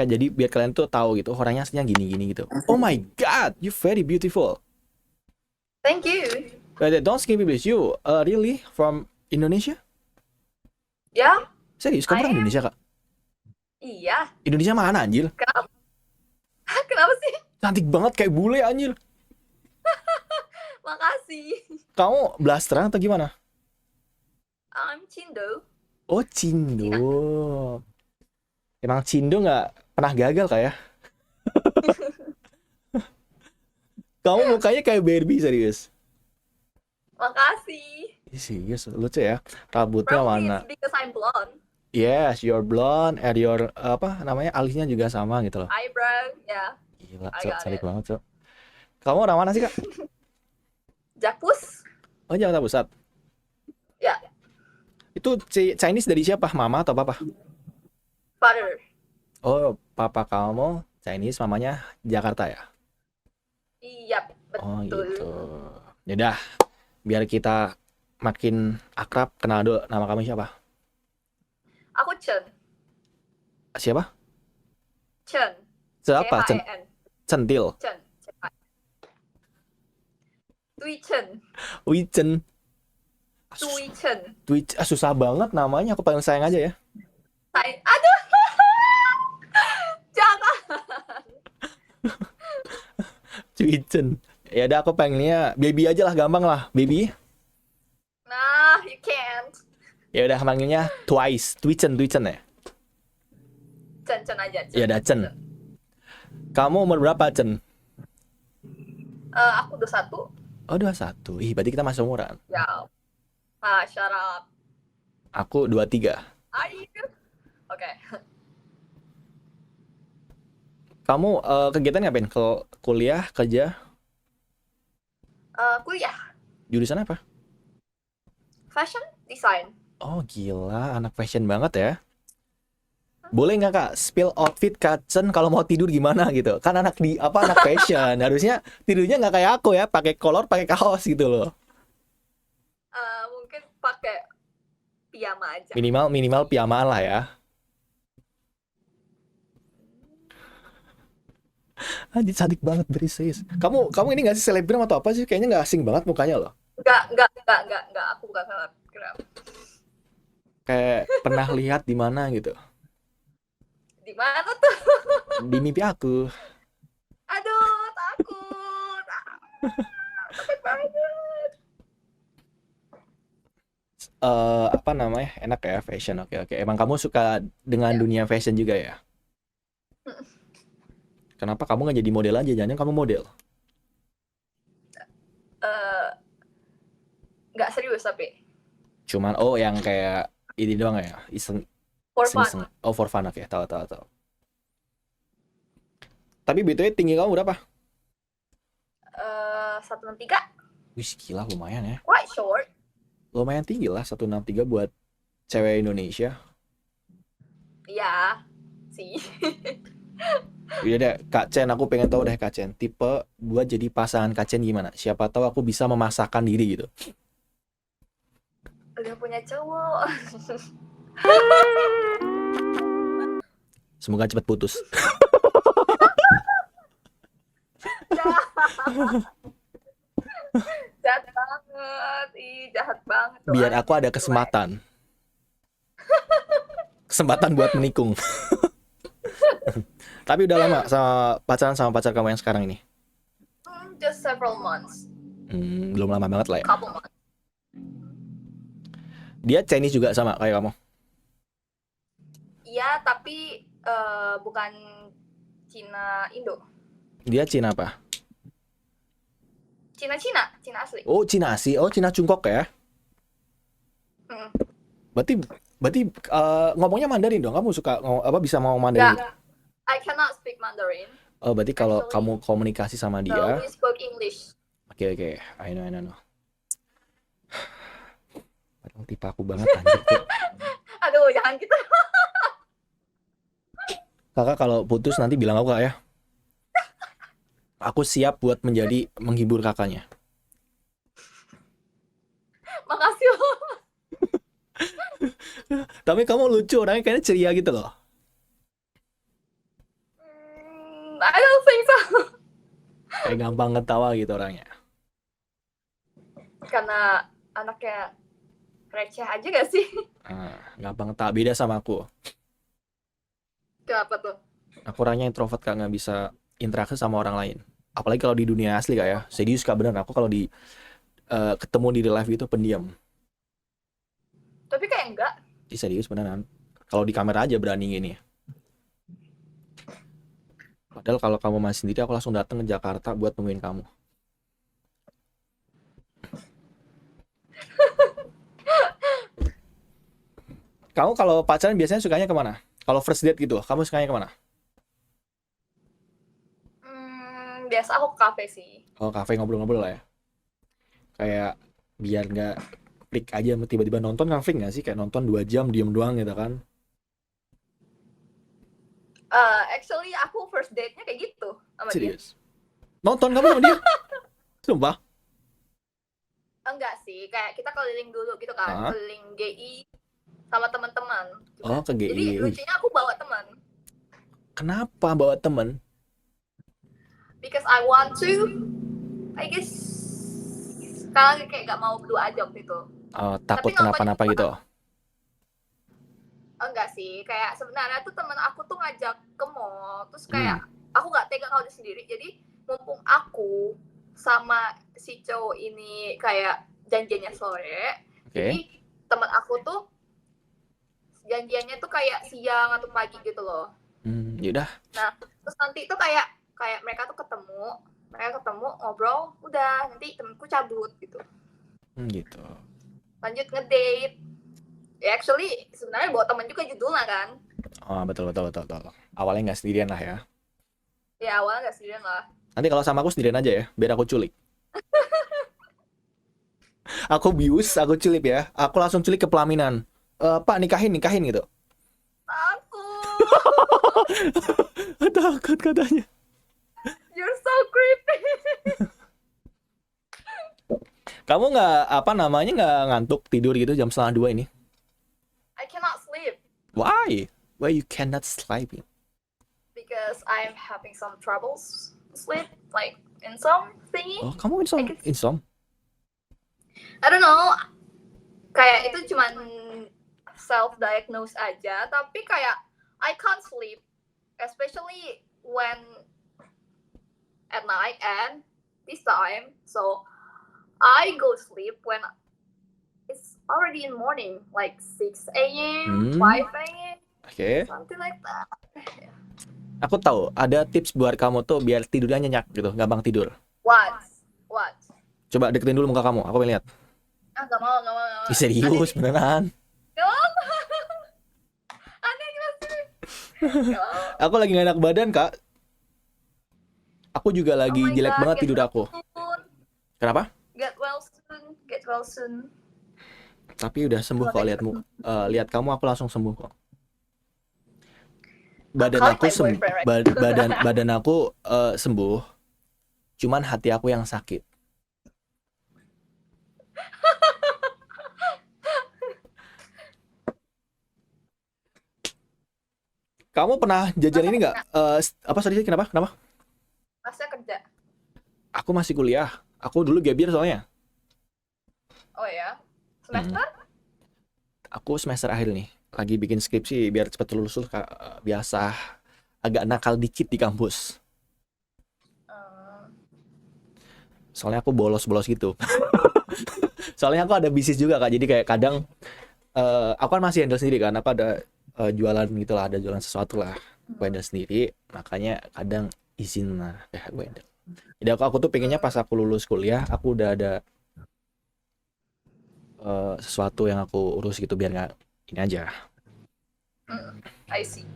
Kayak jadi biar kalian tuh tahu gitu orangnya aslinya gini-gini gitu. Oh my god, you very beautiful. Thank you. Don't skip me please. You really from Indonesia? Ya, Serius, kamu I orang am. Indonesia kak? Iya. Indonesia mana anjir? Kenapa? Kenapa sih? Cantik banget kayak bule anjir. Makasih. Kamu blasteran atau gimana? I'm Cindo. Oh Cina. Cindo. Emang Cindo nggak pernah gagal kayak? Kamu mukanya kayak Barbie serius. Makasih. Serius, lucu ya. Rambutnya Probably warna. it's because I'm blonde. Yes, you're blonde and your apa namanya alisnya juga sama gitu loh. Eyebrow. Yeah, Gila, I Cok, got cantik it. banget, Cok. Kamu orang mana sih, Kak? Jakpus? Oh, Jakarta Pusat. Ya, Itu Chinese dari siapa? Mama atau papa? father. Oh, papa kamu Chinese, mamanya Jakarta ya? Iya, Oh, betul. gitu. Yaudah, biar kita makin akrab, kenal dulu nama kamu siapa? Aku Chen. Siapa? Chen. Siapa? C-H-E-N. Centil. Chen. Tui Chen. Wichen. Tui Chen. Susah banget namanya, aku paling sayang aja ya. Aduh. Jangan. Wichen. Ya udah aku pengennya baby aja lah, gampang lah, baby. Nah, you can't. Ya udah manggilnya Twice, Twichen ya. Chen aja. Ya udah Chen. Kamu umur berapa, Chen? Aku 21. Oh, 21. Ih, berarti kita masih umuran. Ya. Shut up. Aku 23. Are you? Oke. Kamu kegiatan ngapain? Ke kuliah, kerja? Kuliah. Jurusan apa? Fashion design. Oh, gila, anak fashion banget ya. Boleh nggak Kak spill outfit Kak Chen kalau mau tidur gimana gitu? Kan anak fashion, harusnya tidurnya nggak kayak aku ya, pakai kolor, pakai kaos gitu loh. Mungkin pakai piyama aja. Minimal pijamaan lah ya. Anjir cantik banget serius. Kamu ini nggak sih selebgram atau apa sih? Kayaknya nggak asing banget mukanya loh. Enggak. Aku bukan selebgram. Kayak pernah lihat di mana gitu. Di mana tuh? Di mimpi aku. Aduh, takut. Takut banget. Apa namanya? Enak ya fashion. Oke. Emang kamu suka dengan dunia fashion juga ya? Kenapa kamu nggak jadi model aja? Jangan kamu model. Nggak serius tapi. Cuman yang kayak ini doang ya, iseng. For fun. Oh, for fun, oke. Tahu. Tapi BTW tinggi kamu berapa? 163. Wih, gila lumayan ya. Quite short. Lumayan tinggi lah 163 buat cewek Indonesia. Iya, sih. Iya deh, Kak Chen, aku pengen tahu deh Kak Chen, tipe buat jadi pasangan Kak Chen gimana? Siapa tahu aku bisa memasakkan diri gitu. Udah punya cowok. Semoga cepat putus. Jahat banget. Jahat banget. Biar aku ada kesempatan. Kesempatan buat menikung. Tapi udah lama pacaran sama pacar kamu yang sekarang ini? Just several months. Belum lama banget lah ya. Couple months. Dia Chinese juga sama kayak kamu? Iya, tapi bukan Cina Indo. Dia Cina apa? Cina asli. Oh, Cina asli. Oh, Cina Cungkok ya? Berarti ngomongnya Mandarin dong. Kamu suka bisa ngomong Mandarin? Nggak, I cannot speak Mandarin. Oh, berarti kalau kamu komunikasi sama dia. So we spoke English. Oke. I know. Padahal tipe aku banget anjir. Aduh, jangan gitu. Kakak kalau putus nanti bilang aku Kak ya. Aku siap buat menghibur kakaknya. Makasih loh. Tapi kamu lucu, orangnya kayaknya ceria gitu loh. I don't think so. Kayak gampang ketawa gitu orangnya. Karena anaknya receh aja gak sih? Gampang ketawa, beda sama aku. Kenapa tuh? Aku orangnya introvert Kak, nggak bisa interaksi sama orang lain. Apalagi kalau di dunia asli Kak ya. Serius Kak, bener. Aku kalau ketemu di real life itu pendiam. Tapi kayak enggak. Serius beneran. Kalau di kamera aja berani gini. Padahal kalau kamu masih sendiri, aku langsung datang ke Jakarta buat nemuin kamu. Kamu kalau pacaran biasanya sukanya kemana? Kalau first date gitu, kamu sukanya kemana? Biasa aku ke kafe sih. Oh, kafe ngobrol-ngobrol lah ya. Kayak biar nggak klik aja tiba-tiba nonton, kan freak nggak sih? Kayak nonton 2 jam diem doang gitu kan. Actually aku first date-nya kayak gitu sama dia. Serius. Nonton kamu sama dia? Sumpah. Enggak sih, kayak kita keliling dulu gitu kan, Hah? keliling GI sama teman-teman. Oh, ke Jadi GI. Wih, lucunya aku bawa teman kenapa bawa temen? because I want to, I guess, sekarang kayak gak mau berdua aja waktu itu. Oh, takut Tapi nontonnya kenapa-napa gitu. enggak sih, kayak sebenarnya tuh temen aku tuh ngajak ke mall, terus kayak aku gak tega kalau dia sendiri, jadi mumpung aku sama si cowok ini kayak janjiannya sore, Oke. jadi temen aku tuh janjiannya tuh kayak siang atau pagi gitu loh. Yaudah. Nah, terus nanti tuh kayak mereka ketemu ngobrol, udah nanti temenku cabut gitu. Gitu. Lanjut ngedate. Ya actually sebenarnya bawa temen juga judulnya kan. Oh, betul. Awalnya nggak sendirian lah ya. Ya awalnya nggak sendirian lah. Nanti kalau sama aku sendirian aja ya, biar aku culik. Aku bius, aku culik ya. Aku langsung culik ke pelaminan. Pak, nikahin gitu. Takut. Takut katanya. You're so creepy. Kamu nggak ngantuk tidur gitu jam 1:30 ini? I cannot sleep Why? Why you cannot sleep? because I'm having some troubles sleep, like in some thingy. Oh, kamu insom? I don't know. Kayak itu cuman self-diagnose aja, tapi kayak I can't sleep, especially when at night and this time. So I go sleep when it's already in morning, like 6 a.m., 5 a.m., Oke. something like that. Aku tahu ada tips buat kamu tuh biar tidurnya nyenyak gitu, gampang tidur. What? Coba deketin dulu muka kamu, aku pengen lihat. Gak mau. Ih, serius beneran. Gak mau. Aneh gimana sih? Gak mau. Aku lagi gak enak badan Kak. Aku juga lagi Oh my jelek God, banget get tidur well aku. soon. Kenapa? Get well soon. Tapi udah sembuh kok lihat kamu aku langsung sembuh kok. Badan Calling aku my boyfriend, right? badan aku sembuh. Cuman hati aku yang sakit. Kamu pernah jajan ini nggak? Apa tadi? Kenapa? Masa kerja? Aku masih kuliah. Aku dulu gap year soalnya. Oh ya, semester? Aku semester akhir nih. Lagi bikin skripsi biar cepat lulus Kak. Biasa agak nakal dikit di kampus. Soalnya aku bolos gitu. Soalnya aku ada bisnis juga Kak. Jadi kayak kadang aku kan masih handle sendiri kan. Apa ada jualan gitu lah, ada jualan sesuatu lah. Gue handle sendiri, makanya kadang izin lah gue handle. Jadi aku tuh pengennya pas aku lulus kuliah, aku udah ada sesuatu yang aku urus gitu biar nggak ini aja. I see.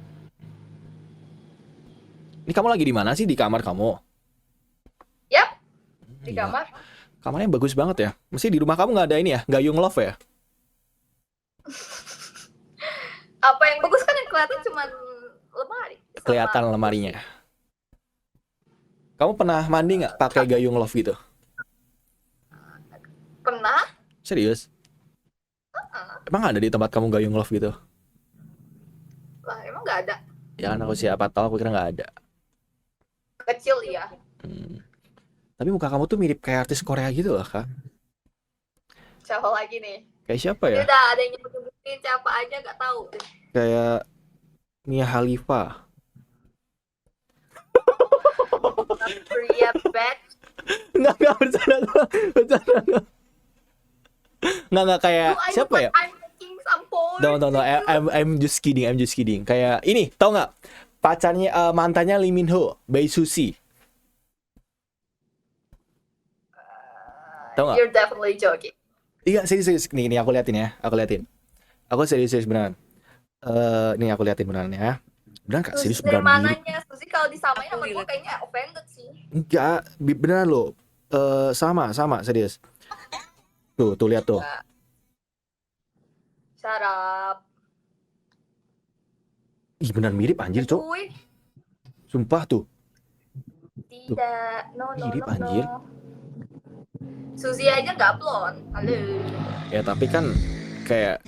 Ini kamu lagi di mana sih? Di kamar kamu? Yap, di Iya. kamar. Kamarnya bagus banget ya. Mesti di rumah kamu nggak ada ini ya? Gayung love ya? Apa yang bagus kan yang kelihatan cuma lemari. sama Kelihatan lemarinya. Kamu pernah mandi nggak pakai gayung love gitu? Pernah? Serius? Emang ada di tempat kamu gayung love gitu? Lah emang nggak ada. Ya kan aku siapa tahu, aku kira nggak ada. Kecil ya. Hmm. Tapi muka kamu tuh mirip kayak artis Korea gitu loh, Kak. Siapa lagi nih? Kayak siapa Ini ya? udah ada yang nyebutin siapa aja nggak tahu deh. Kayak Mia Khalifa. Korea batch. Enggak bercanda. Bercanda. Enggak kayak Do I look siapa ya? like I'm making some porn? No. I'm just kidding. I'm just kidding. Kayak ini, tau nggak? Pacarnya mantannya Lee Min Ho, Bae Suzy. Tau nggak? You're definitely joking. Iya, serius. Nih, aku liatin ya. Aku liatin. Aku serius beneran. Nih aku liatin beneran ya. Beneran Kak, Suzy serius dari beneran mirip. mananya? Suzy kalau disamain sama gue kayaknya offended sih. Enggak, beneran loh. Sama, serius. Tuh lihat tuh. Syarap. Ih, beneran mirip anjir, Cok. Gue Sumpah tuh. tidak. No. Mirip, anjir. Suzy aja nggak blonde. Halo. Ya tapi kan kayak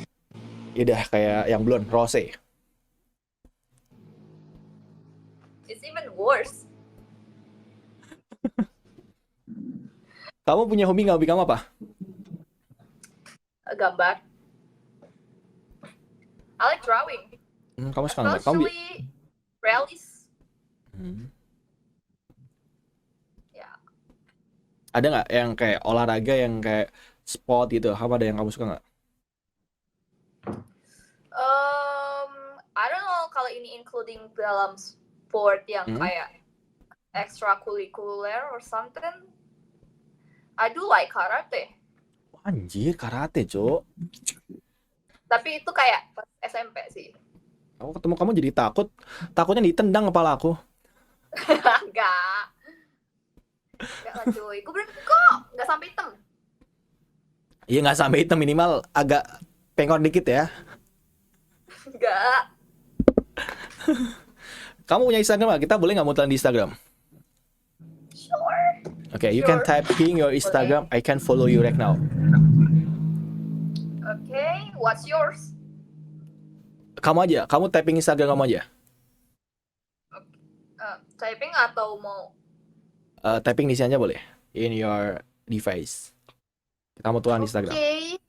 udah kayak yang blonde, rose. It's even worse. Kamu punya hobi nggak? Hobi kamu apa? Gambar. I like drawing. Kamu suka nggak? Kamu Especially rallies. Ya. Ada nggak yang kayak olahraga yang kayak sport gitu? Apa ada yang kamu suka nggak? I don't know kalau ini including dalam sport yang kayak extracurricular or something. I do like karate. Anjir, karate, Cok. Tapi itu kayak pas SMP sih. Aku ketemu kamu jadi takutnya ditendang kepala aku. Enggak lah cuy, gue berani kok, nggak sampai hitam. Iya nggak sampai hitam, minimal agak pengkor dikit ya. Enggak. Kamu punya Instagram nggak? Kita boleh nggak muteran di Instagram? Sure. Okay, you can typing your Instagram. I can follow you right now. Okay, what's yours? Kamu aja, kamu typing Instagram kamu aja. Typing atau mau? Typing di sini aja boleh. In your device. Kita mau tuan di Instagram. Okay.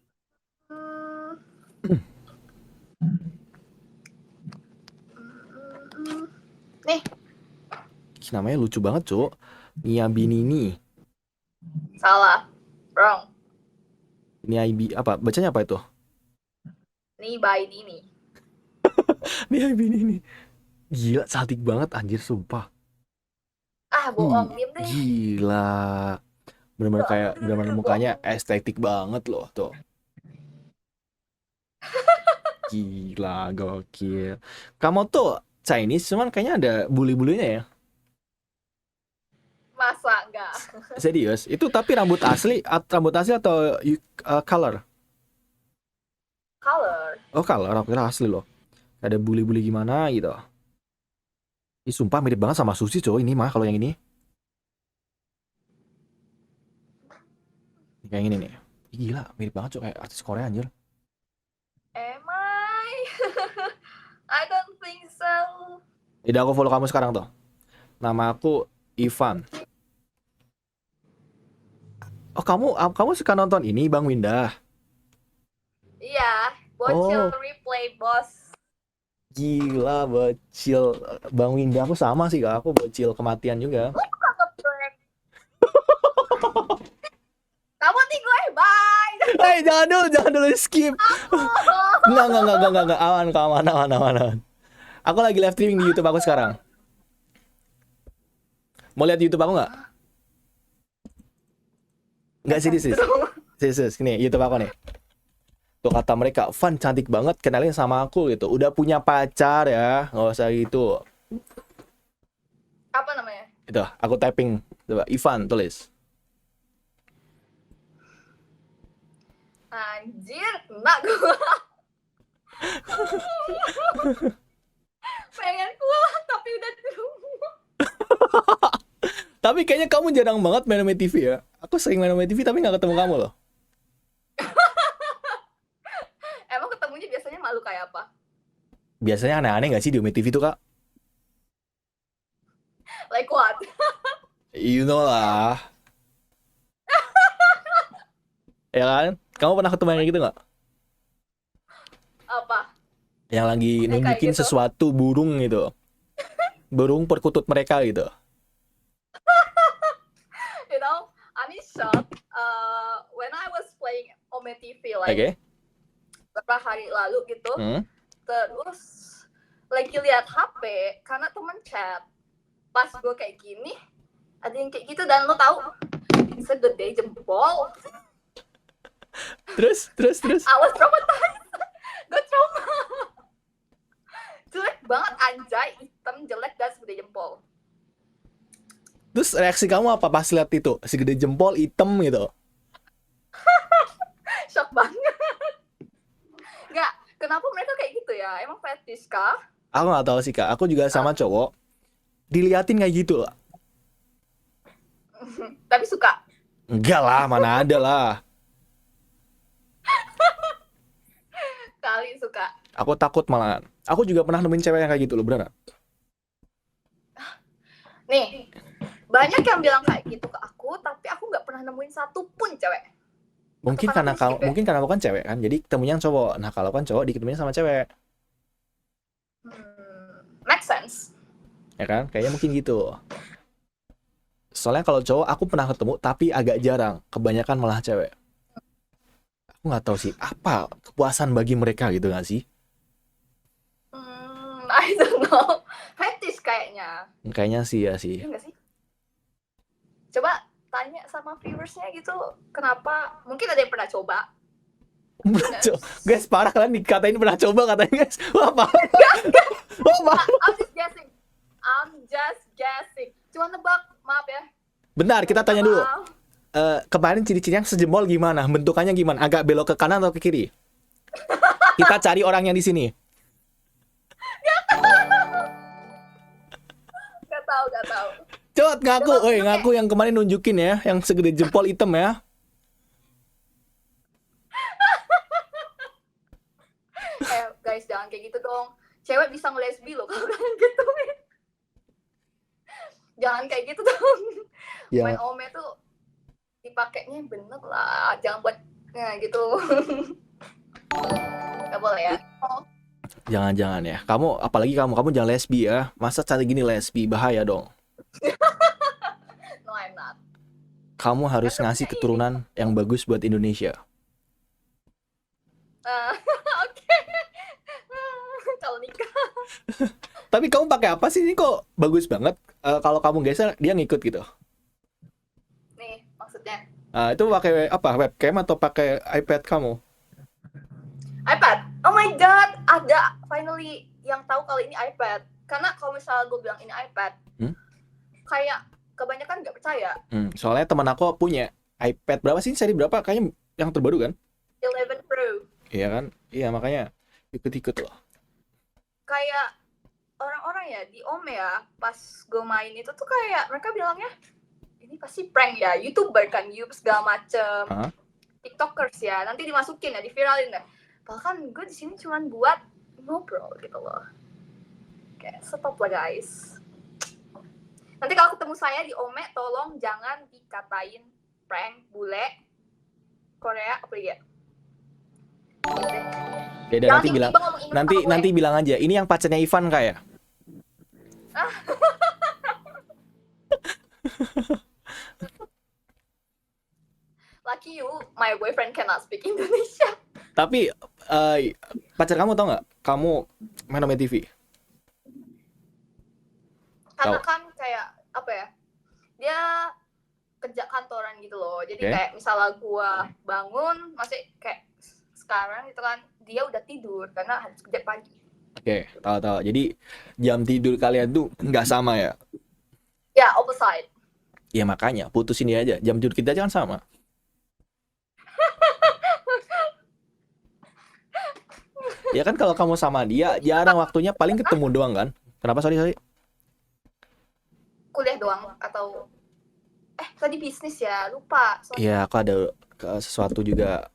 Nih. Namanya lucu banget, Cuk. Nia Binini. Salah. Wrong. Nia apa? Bacanya apa itu? Nih by Dini. Nia Binini. Gila, cantik banget anjir, sumpah. Bohong, diem deh. Gila. Bener-bener kayak bener-bener mukanya estetik banget loh, tuh. Gila, gokil. Kamu tuh Chinese, cuman kayaknya ada bulu-bulunya ya. Masa enggak? Serius? Itu tapi rambut asli atau color? Color. Oh, color, aku kira asli loh. Ada buli-buli gimana gitu. Ih, sumpah mirip banget sama Susi, coy. Ini mah kalau yang ini. Kayak ini nih. Ih, gila, mirip banget coy, kayak artis Korea anjir. Am I? I don't think so. Udah aku follow kamu sekarang tuh. Nama aku Ivan. Oh, kamu suka nonton ini Bang Windah? Iya, bocil replay, bos. Gila, bocil Bang Windah. Aku sama sih, Kak. Aku bocil kematian juga. Kamu nih gue, bye. Jangan dulu skip. Enggak. Aman. Aku lagi live streaming di YouTube aku sekarang. Mau lihat YouTube aku nggak? Nggak, serius. Nih, YouTube aku nih. Tuh kata mereka, Van cantik banget, kenalin sama aku gitu. Udah punya pacar ya, nggak usah gitu. Apa namanya? Itu, aku typing. Coba, Ivan tulis. Anjir, enak gue. Pengen pulang, tapi udah di rumah. Tapi kayaknya kamu jarang banget main TV ya. Aku sering main TV tapi nggak ketemu kamu loh. Emang ketemunya biasanya malu kayak apa? Biasanya aneh-aneh nggak sih di TV tuh, Kak? Like what? You know lah. Ya kan? Kamu pernah ketemu yang kayak gitu nggak? Apa? Yang lagi Kayak nunjukin gitu. sesuatu burung gitu. Burung perkutut mereka gitu. You know, I'm in shock. When I was playing Ome TV Oke. like beberapa hari lalu gitu, Hmm. terus lagi lihat HP karena temen chat. Pas gue kayak gini, ada yang kayak gitu dan lo tahu segede jempol. Terus. I was traumatized. Gue trauma. Jelek banget anjay, hitam jelek dan segede jempol. Terus reaksi kamu apa pas lihat itu? Segede jempol hitam gitu. Shock banget. Nggak, kenapa mereka kayak gitu ya? Emang fetish kah? Aku nggak tahu sih Kak. Aku juga sama cowok. Diliatin kayak gitu lah. Tapi suka. Enggak lah, mana ada lah. Kali suka. Aku takut malahan. Aku juga pernah nemuin cewek yang kayak gitu loh, beneran. Nih, banyak yang bilang kayak gitu ke aku, tapi aku nggak pernah nemuin satu pun cewek. Mungkin Atau karena aku skip ya? mungkin karena aku kan cewek kan. Jadi ketemunya yang cowok. Nah, kalau kan cowok diketemuin sama cewek, Make sense. ya kan? Kayaknya mungkin gitu. Soalnya kalau cowok aku pernah ketemu tapi agak jarang. Kebanyakan malah cewek. Aku nggak tahu sih apa kepuasan bagi mereka gitu nggak sih? I don't know. Fetish kayaknya. Kayaknya sih ya sih. Iya nggak sih? Coba tanya sama viewersnya gitu, kenapa? Mungkin ada yang pernah coba. Guys, parah kalian dikatain pernah coba katanya guys. Wah, parah. Wah, parah. I'm just guessing. Cuma nebak, maaf ya. Bentar, kita tanya dulu. Maaf. Kemarin ciri-cirinya sejempol gimana? Bentukannya gimana? Agak belok ke kanan atau ke kiri? Kita cari orang yang di sini. Gak tahu. Cepet ngaku, ngaku yang kemarin nunjukin ya, yang segede jempol hitam ya. Guys, jangan kayak gitu dong. Cewek bisa nge-lesbi loh kalau kalian gituin. Jangan kayak gitu dong. Ya. Main ome tuh dipakainya bener lah. Jangan buat gitu. Gak boleh ya. Jangan-jangan ya. Apalagi kamu jangan lesbi ya. Masa cantik gini lesbi, bahaya dong. No, I'm not. Kamu harus ngasih keturunan yang bagus buat Indonesia. Oke. Kalau nikah. Tapi kamu pakai apa sih? Ini kok bagus banget. Kalau kamu geser, dia ngikut gitu. Nih, maksudnya. Itu pakai apa? Webcam atau pakai iPad kamu? iPad. Oh my god, ada finally yang tahu kalau ini iPad. Karena kalau misalnya gue bilang ini iPad, kayak kebanyakan nggak percaya. Soalnya teman aku punya iPad berapa sih? Seri berapa? Kayaknya yang terbaru kan? 11 Pro. Iya kan? Iya, makanya ikut-ikut loh. Kayak orang-orang ya di Ome ya, pas gue main itu tuh kayak mereka bilangnya ini pasti prank ya, YouTuber kan, segala macem, TikTokers ya, nanti dimasukin ya, diviralin ya. Bahkan gue di sini cuma buat ngobrol gitu loh. Kayak stop lah guys. Nanti kalau ketemu saya di Ome, tolong jangan dikatain prank, bule, Korea, apa ya? Beda nanti bilang aja. Ini yang pacarnya Ivan kayak. Lucky you, my boyfriend cannot speak Indonesia. Tapi pacar kamu tau nggak? Kamu main Ome TV? Karena kan kayak apa ya? Dia kerja kantoran gitu loh. Jadi kayak misalnya gua bangun masih kayak sekarang gitu kan, dia udah tidur karena harus kerja pagi. Oke, tahu. Jadi jam tidur kalian tuh nggak sama ya? Ya, opposite. Ya makanya putusin dia aja. Jam tidur kita aja kan sama. Ya kan kalau kamu sama dia jarang waktunya, paling ketemu doang kan? Kenapa sorry? Kuliah doang atau tadi bisnis ya, lupa. Iya, aku ada sesuatu juga.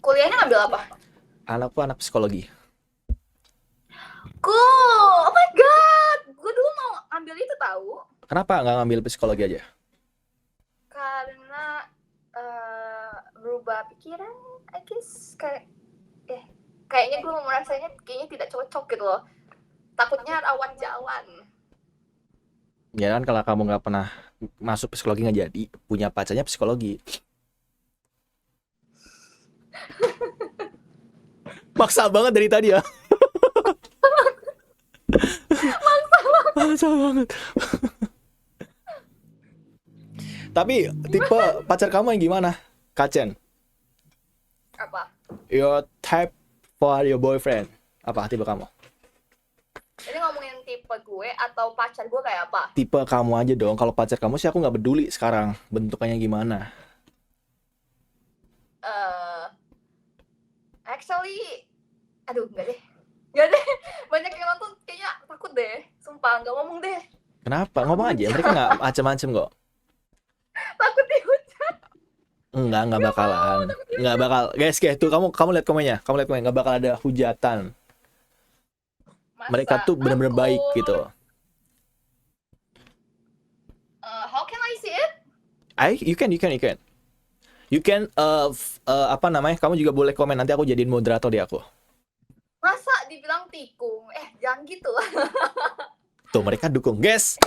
Kuliahnya ngambil apa? Anakku anak psikologi. Cool, oh my god, gue dulu mau ambil ngambil itu tahu. Kenapa nggak ngambil psikologi aja? Karena berubah pikiran, I guess kayaknya gue merasanya kayaknya tidak cocok gitu loh. Takutnya rawat jalan. Ya kan kalau kamu nggak pernah masuk psikologi nggak jadi, punya pacarnya psikologi. Maksa banget dari tadi ya. Maksa banget. Tapi tipe pacar kamu yang gimana, Kacen? Apa? Your type for your boyfriend. Apa tipe kamu? Ini ngomongin tipe gue atau pacar gue kayak apa? Tipe kamu aja dong. Kalau pacar kamu sih aku nggak peduli sekarang bentukannya gimana. Actually, aduh nggak deh. Banyak yang nonton kayaknya takut deh. Sumpah nggak ngomong deh. Kenapa? Ngomong aja. Mereka nggak macem-macem kok. Takut dihujat. Nggak bakalan. Nggak bakal. Guys, tuh kamu lihat komennya. Kamu lihat komennya. Nggak bakal ada hujatan. Masa Mereka tuh bener-bener takut? baik gitu. How can I see it? You can. You can apa namanya? Kamu juga boleh komen, nanti aku jadiin moderator di aku. Masa dibilang tikung? Jangan gitu lah. Tuh mereka dukung. Guys,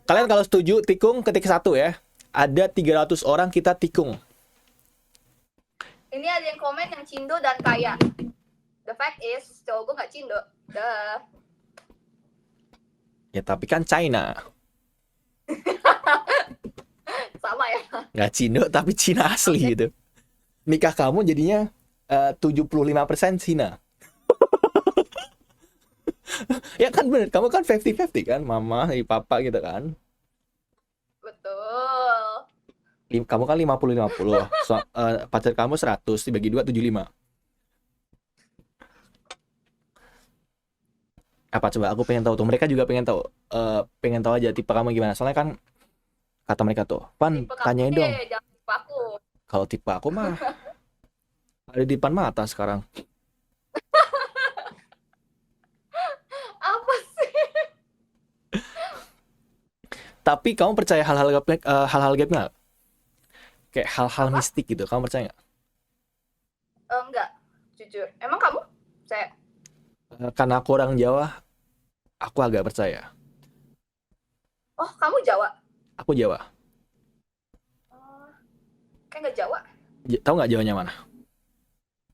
kalian kalau setuju tikung ketik 1 ya. Ada 300 orang kita tikung. Ini ada yang komen yang cindo dan kaya. The fact is, cowok gue gak cindo. Duh. Ya tapi kan China. Sama ya. Nggak Cindo tapi Cina asli gitu. Nikah kamu jadinya 75% Cina. Ya kan bener, kamu kan 50-50 kan, mama, papa gitu kan. Betul. Kamu kan 50-50. Pacar kamu 100 dibagi 2 75. Apa coba aku pengen tahu tuh. Mereka juga pengen tahu. Pengen tahu aja tipe kamu gimana. Soalnya kan kata mereka tuh, Pan, Tipe tanyain kamu dong. deh, jangan tipe aku. Kalau tipe aku mah ada di depan mata sekarang. Apa sih? Tapi kamu percaya hal-hal gaib nggak? Kayak hal-hal Apa? mistik gitu. Kamu percaya nggak? Enggak, jujur. Emang kamu? Saya. Karena aku orang Jawa, aku agak percaya. Oh, kamu Jawa? Aku Jawa. Kayak nggak Jawa. Tahu nggak Jawanya mana?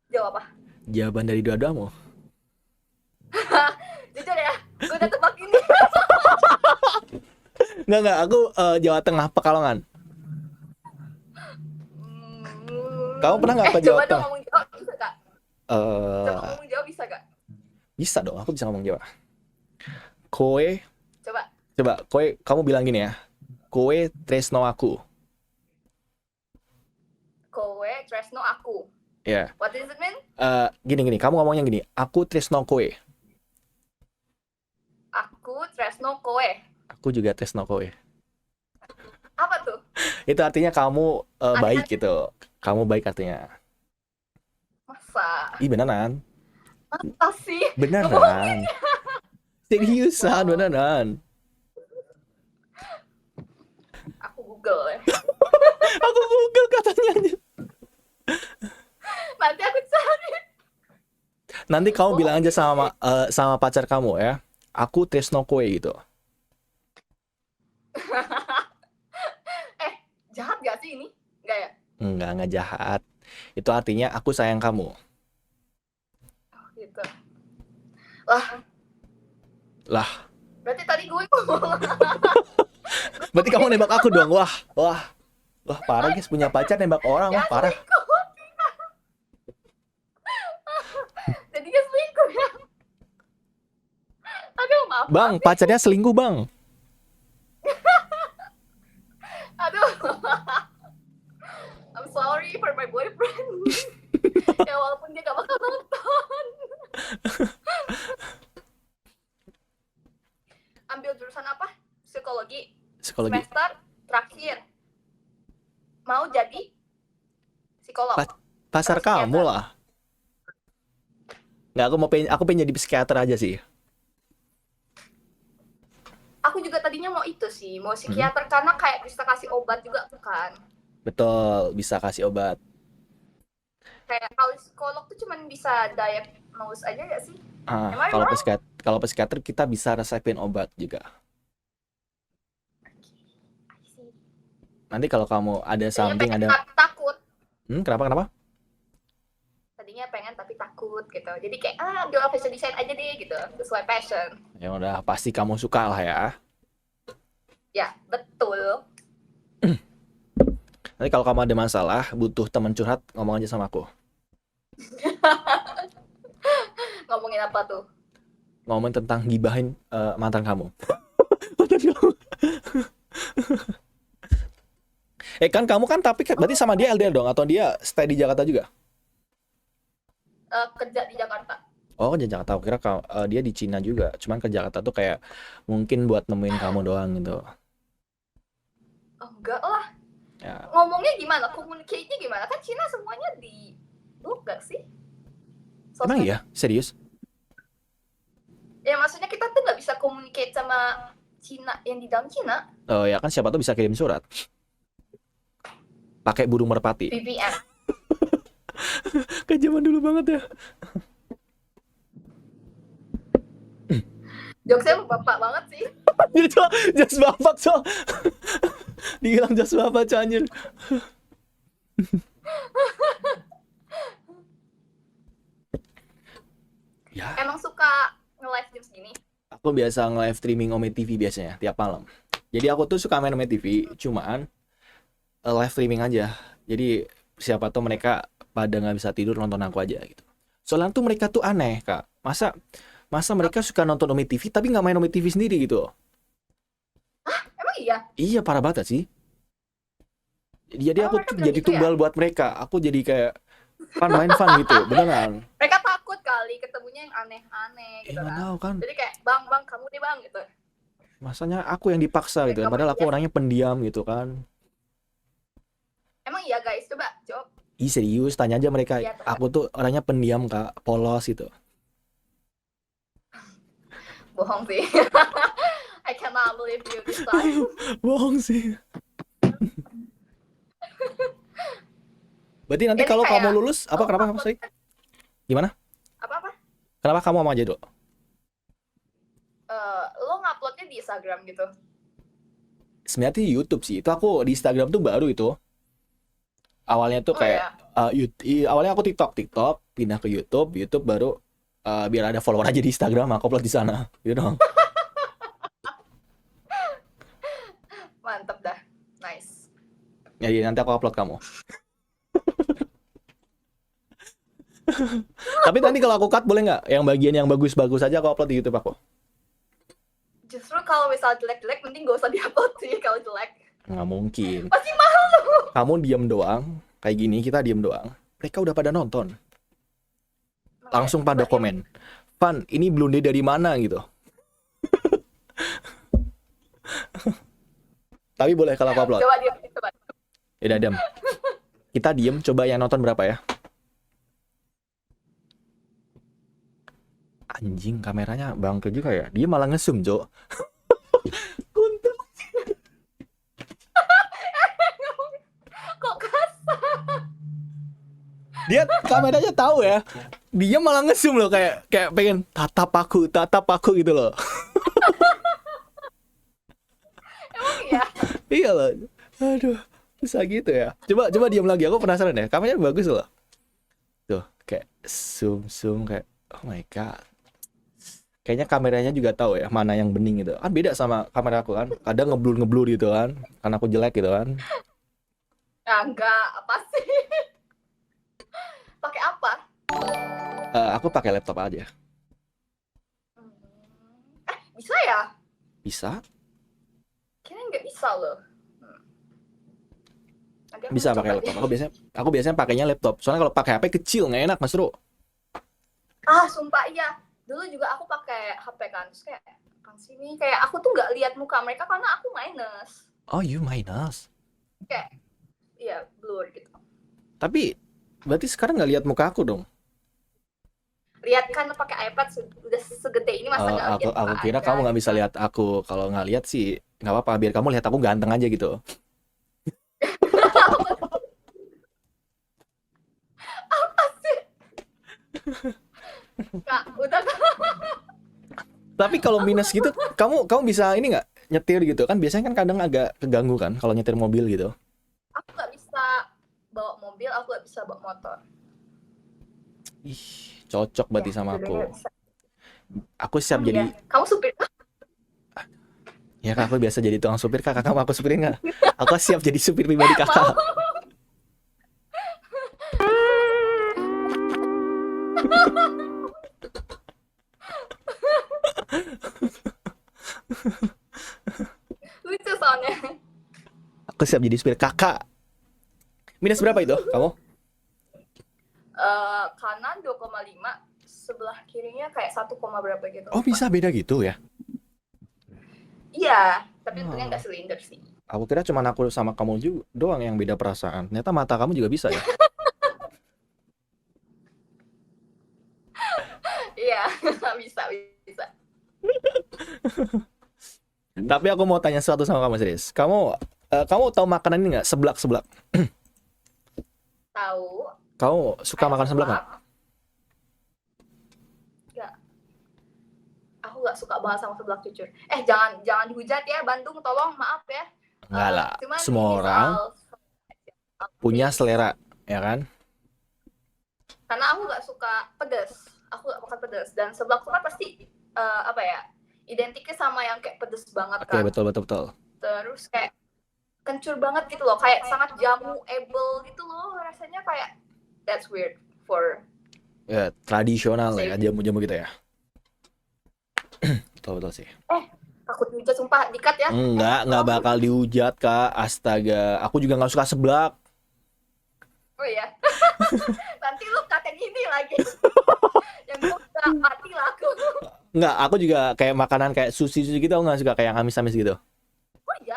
Jawa apa? Jawaban dari dua-duamu. Jujur ya, gue udah tebak ini. Nggak. Aku Jawa Tengah, Pekalongan. Kamu pernah nggak ke Jawa Coba dong Tengah? ngomong Jawa, bisa gak? Coba ngomong Jawa bisa gak? Bisa dong, aku bisa ngomong Jawa. Kowe, Coba. kowe, kamu bilang gini ya. Kowe tresno aku. Kowe tresno aku. Ya. What does it mean? Gini, kamu ngomongnya gini. Aku tresno kowe. Aku tresno kowe. Aku juga tresno kowe. Apa tuh? Itu artinya kamu baik gitu. Kamu baik artinya. Masa? Ih beneran. Masa sih? Beneran. Seriusan, beneran. Aku Google ya. Aku Google katanya. Nanti aku cari. Nanti kamu bilang aja sama pacar kamu ya. Aku tresno kowe gitu. Jahat gak sih ini? Enggak ya? Enggak jahat. Itu artinya aku sayang kamu. Oh, gitu. Lah. Berarti tadi gue ngomong. Berarti kamu nembak aku dong. Wah, parah guys, punya pacar nembak orang, wah parah. Jadi dia selingkuh ya? Aduh, maaf. Bang, pacarnya selingkuh, Bang. Aduh. I'm sorry for my boyfriend. Ya walaupun dia gak bakal nonton. Ambil jurusan apa? Psikologi. Psikologi. Semester terakhir. Mau jadi psikolog. Pasar kamu lah. Nggak, aku pengen jadi psikiater aja sih. aku juga tadinya mau itu sih, mau psikiater karena kayak bisa kasih obat juga kan. Betul, bisa kasih obat. Kayak kalau psikolog tuh cuman bisa diagnose aja gak sih? Am I Kalau wrong? psikiater kita bisa resepin obat juga. I see. Nanti kalau kamu ada Tadinya something pengen ada, tapi takut. kenapa? Tadinya pengen tapi takut gitu. Jadi kayak ambil fashion design aja deh gitu, sesuai passion. Ya udah pasti kamu suka lah ya. Ya, betul. Nanti kalau kamu ada masalah, butuh teman curhat, ngomong aja sama aku. Ngomongin apa tuh? Ngomong tentang gibahin mantan kamu. Mantan kamu. Kan kamu kan tapi berarti sama dia LDR dong atau dia stay di Jakarta juga? Kerja di Jakarta. Oh, di Jakarta. Aku kira dia di Cina juga. Cuman ke Jakarta tuh kayak mungkin buat nemuin kamu doang gitu. Oh, enggak lah. Ya. Ngomongnya gimana? Communicate-nya gimana? Kan Cina semuanya di gak sih? Emang Sosmed. iya? Serius? Ya maksudnya kita tuh nggak bisa communicate sama Cina yang di dalam Cina. Oh ya kan siapa tuh bisa kirim surat. Pakai burung merpati. VPN. Kan zaman dulu banget ya. Jokesnya bapak banget sih. Itu jas bapak so. Dibilang jas bapak co, anjir. Ya, Emang suka nge-live jam segini? aku biasa nge-live streaming Ome TV biasanya tiap malam. Jadi aku tuh suka main Ome TV, cuman live streaming aja. Jadi siapa tuh mereka pada nggak bisa tidur nonton aku aja gitu. Soalnya tuh mereka tuh aneh kak. Masa mereka suka nonton Ome TV tapi nggak main Ome TV sendiri gitu. Emang iya? Iya parah banget sih. Jadi Emang aku mereka tuh bilang jadi gitu ya? tumbal buat mereka. Aku jadi kayak main fun gitu, beneran. Mereka takut kali ketemunya yang aneh-aneh gitu Nggak kan. tahu kan. Jadi kayak, bang, kamu deh bang gitu. Masanya aku yang dipaksa gitu kan. Mereka Padahal aku iya. orangnya pendiam gitu kan. Emang iya guys, coba jawab. Ih serius, tanya aja mereka. Iya, Kak. Aku tuh orangnya pendiam kak, polos gitu. Bohong sih. I cannot believe you this time. Bohong sih. Berarti nanti Ini kalau kayak- kamu lulus, kenapa kamu sorry? Gimana? Apa-apa? Kenapa kamu mau aja dulu? Lo nguploadnya di Instagram gitu? Sebenarnya di YouTube sih. Itu aku di Instagram tuh baru itu. Awalnya tuh Oh, kayak ya. awalnya aku TikTok, pindah ke YouTube baru biar ada follower aja di Instagram, aku upload di sana. Gitu dong. Mantep dah. Nice. Jadi nanti aku upload kamu. Tapi nanti kalau aku cut boleh nggak? Yang bagian yang bagus-bagus aja aku upload di YouTube aku. Justru kalau misal jelek-jelek, mending gak usah diupload sih kalau jelek. Nggak mungkin. Pasti malu. Kamu diem doang, kayak gini kita diem doang. Mereka udah pada nonton. Langsung pada komen. Van, ini blonde dari mana gitu. Tapi boleh kalau aku upload. Coba dia, coba. Yaudah, Dam. Kita diem, coba yang nonton berapa ya? Anjing, kameranya bangke juga ya. Dia malah nge-zoom, Jo. Kuntul. Kok kasar? Dia kameranya tahu ya. Dia malah nge-zoom loh kayak pengen tatap aku gitu loh. Emang iya? Iya loh. Aduh, bisa gitu ya. Coba diam lagi. Aku penasaran ya. Kameranya bagus loh. Tuh, kayak zoom kayak oh my god. Kayaknya kameranya juga tahu ya mana yang bening gitu. Kan beda sama kamera aku kan. Kadang ngeblur gitu kan. Karena aku jelek gitu kan. Ya enggak, apa sih? Pakai apa? Aku pakai laptop aja. Bisa ya? Bisa? Kayaknya nggak bisa loh. Nanti aku Bisa coba pakai deh. laptop. Aku biasanya pakainya laptop. Soalnya kalau pakai HP kecil nggak enak, Mas Ru. Sumpah iya. Dulu juga aku pakai HP kan, terus kayak kan sini kayak aku tuh nggak lihat muka mereka karena aku minus. Oh, you minus. Kayak iya blur gitu. Tapi berarti sekarang nggak lihat muka aku dong. Lihat kan pakai iPad udah segede ini, masa nggak Aku lihat muka kira aja kamu nggak gitu bisa kan. lihat aku. Kalau nggak lihat sih nggak apa-apa. Biar kamu lihat aku ganteng aja gitu. Kak, udah Tapi kalau minus gitu, kamu bisa ini nggak nyetir gitu kan? Biasanya kan kadang agak keganggu kan kalau nyetir mobil gitu. aku nggak bisa bawa mobil, aku nggak bisa bawa motor. Ih, cocok Ya, berarti sama dulunya aku. nggak bisa. Aku siap Iya, jadi, kamu supir. ya kak, aku biasa jadi tukang supir kak. Kakak mau aku supirin nggak? Aku siap jadi supir pribadi Mau. kakak. Lucu soalnya. Aku siap jadi supir kakak. Minus berapa itu kamu? Kanan 2,5, sebelah kirinya kayak 1, berapa gitu. Oh bisa beda gitu ya? Iya, tapi untungnya Oh, nggak silinder sih. aku kira cuma aku sama kamu juga doang yang beda perasaan. Ternyata mata kamu juga bisa ya? Iya, bisa, bisa. Tapi aku mau tanya sesuatu sama kamu serius. Kamu tahu makanan ini nggak? Seblak. Tahu, Kamu suka kayak makan seblak nggak? seblak. Nggak, aku nggak suka banget sama seblak jujur. Jangan dihujat ya, Bandung, tolong, maaf ya. Enggak lah. Cuman Semua ini orang soal punya taste. selera, ya kan? Karena aku nggak suka pedas, aku nggak makan pedas, dan seblak tuh kan pasti apa ya, identiknya sama yang kayak pedas banget Oke, kan. betul. Terus kayak kencur banget gitu loh, kayak sangat jamu-able gitu loh, rasanya kayak that's weird for Ya, tradisional ya, say. jamu-jamu gitu ya. Betul sih. Takut dihujat, sumpah, dikat ya. Enggak Tolong. bakal dihujat, Kak. Astaga, aku juga nggak suka seblak. Oh iya. Nanti lu katain ini lagi. Yang gue udah mati lah aku. Enggak, aku juga kayak makanan kayak sushi gitu, aku nggak suka kayak yang amis-amis gitu. Oh iya,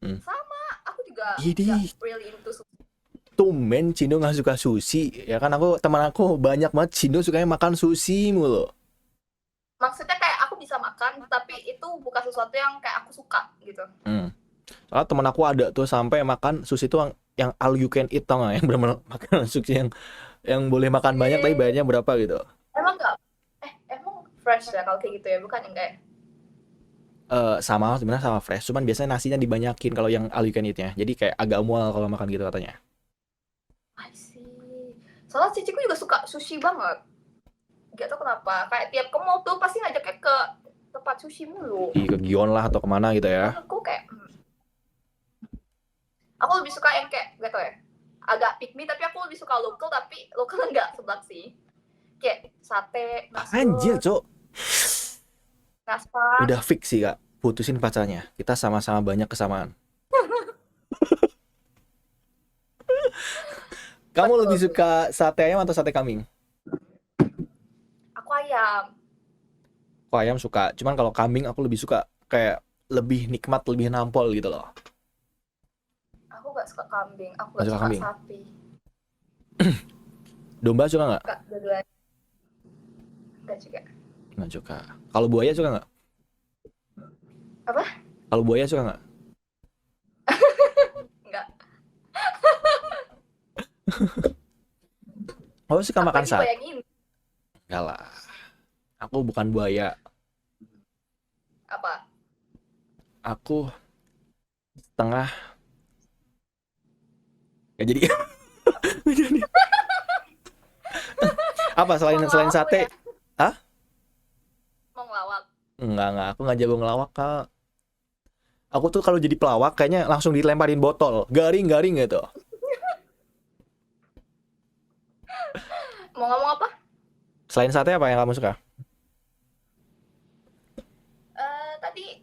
Hmm. sama. Aku juga Jadi, nggak really into sushi. tumben Cindo nggak suka sushi. Ya kan teman aku banyak banget Cindo sukanya makan sushi mulu. Maksudnya kayak aku bisa makan, tapi itu bukan sesuatu yang kayak aku suka gitu. Soalnya teman aku ada tuh sampai makan sushi tuh yang all you can eat, tau nggak? Yang benar-benar makan sushi yang boleh makan banyak tapi bayarnya berapa gitu. Emang nggak? Emang fresh ya kalau kayak gitu ya? Bukan yang kayak Sama sebenarnya sama fresh, cuman biasanya nasinya dibanyakin kalau yang all you can eat-nya. Jadi kayak agak mual kalau makan gitu katanya. I see. Soalnya ciciku juga suka sushi banget. Gak tau kenapa. Kayak tiap ke mall tuh pasti ngajaknya ke tempat sushi mulu. Ke Gion lah atau kemana gitu ya. Aku kayak aku lebih suka yang kayak gak tau ya, agak pick me, tapi aku lebih suka lokal, tapi lokal enggak seblak sih. Kayak sate, Anjir, nasgor, Cok. nastar. Udah fix sih, Kak. Putusin pacarnya. Kita sama-sama banyak kesamaan. Kamu Betul. lebih suka sate ayam atau sate kambing? Aku ayam. Aku ayam suka, cuman kalau kambing aku lebih suka kayak lebih nikmat, lebih nampol gitu loh. Aku gak suka kambing, aku Nggak gak suka suka kambing? sapi. Domba suka nggak? Gak, dua-duanya. Gak juga. Nggak suka. Kalau buaya suka nggak? Apa? Kalau buaya suka nggak? Enggak. Aku suka Apa makan yang sate. dibayangin? Enggak lah. Aku bukan buaya. Apa? Aku setengah. Gak jadi. Nggak jadi. Apa selain Mau ngelawak sate? lu ya? Hah? Mau ngelawak? Enggak. Aku nggak jago ngelawak, Kak. Aku tuh kalau jadi pelawak kayaknya langsung dilemparin botol. Garing gitu. Mau ngomong apa? Selain sate apa yang kamu suka? Tadi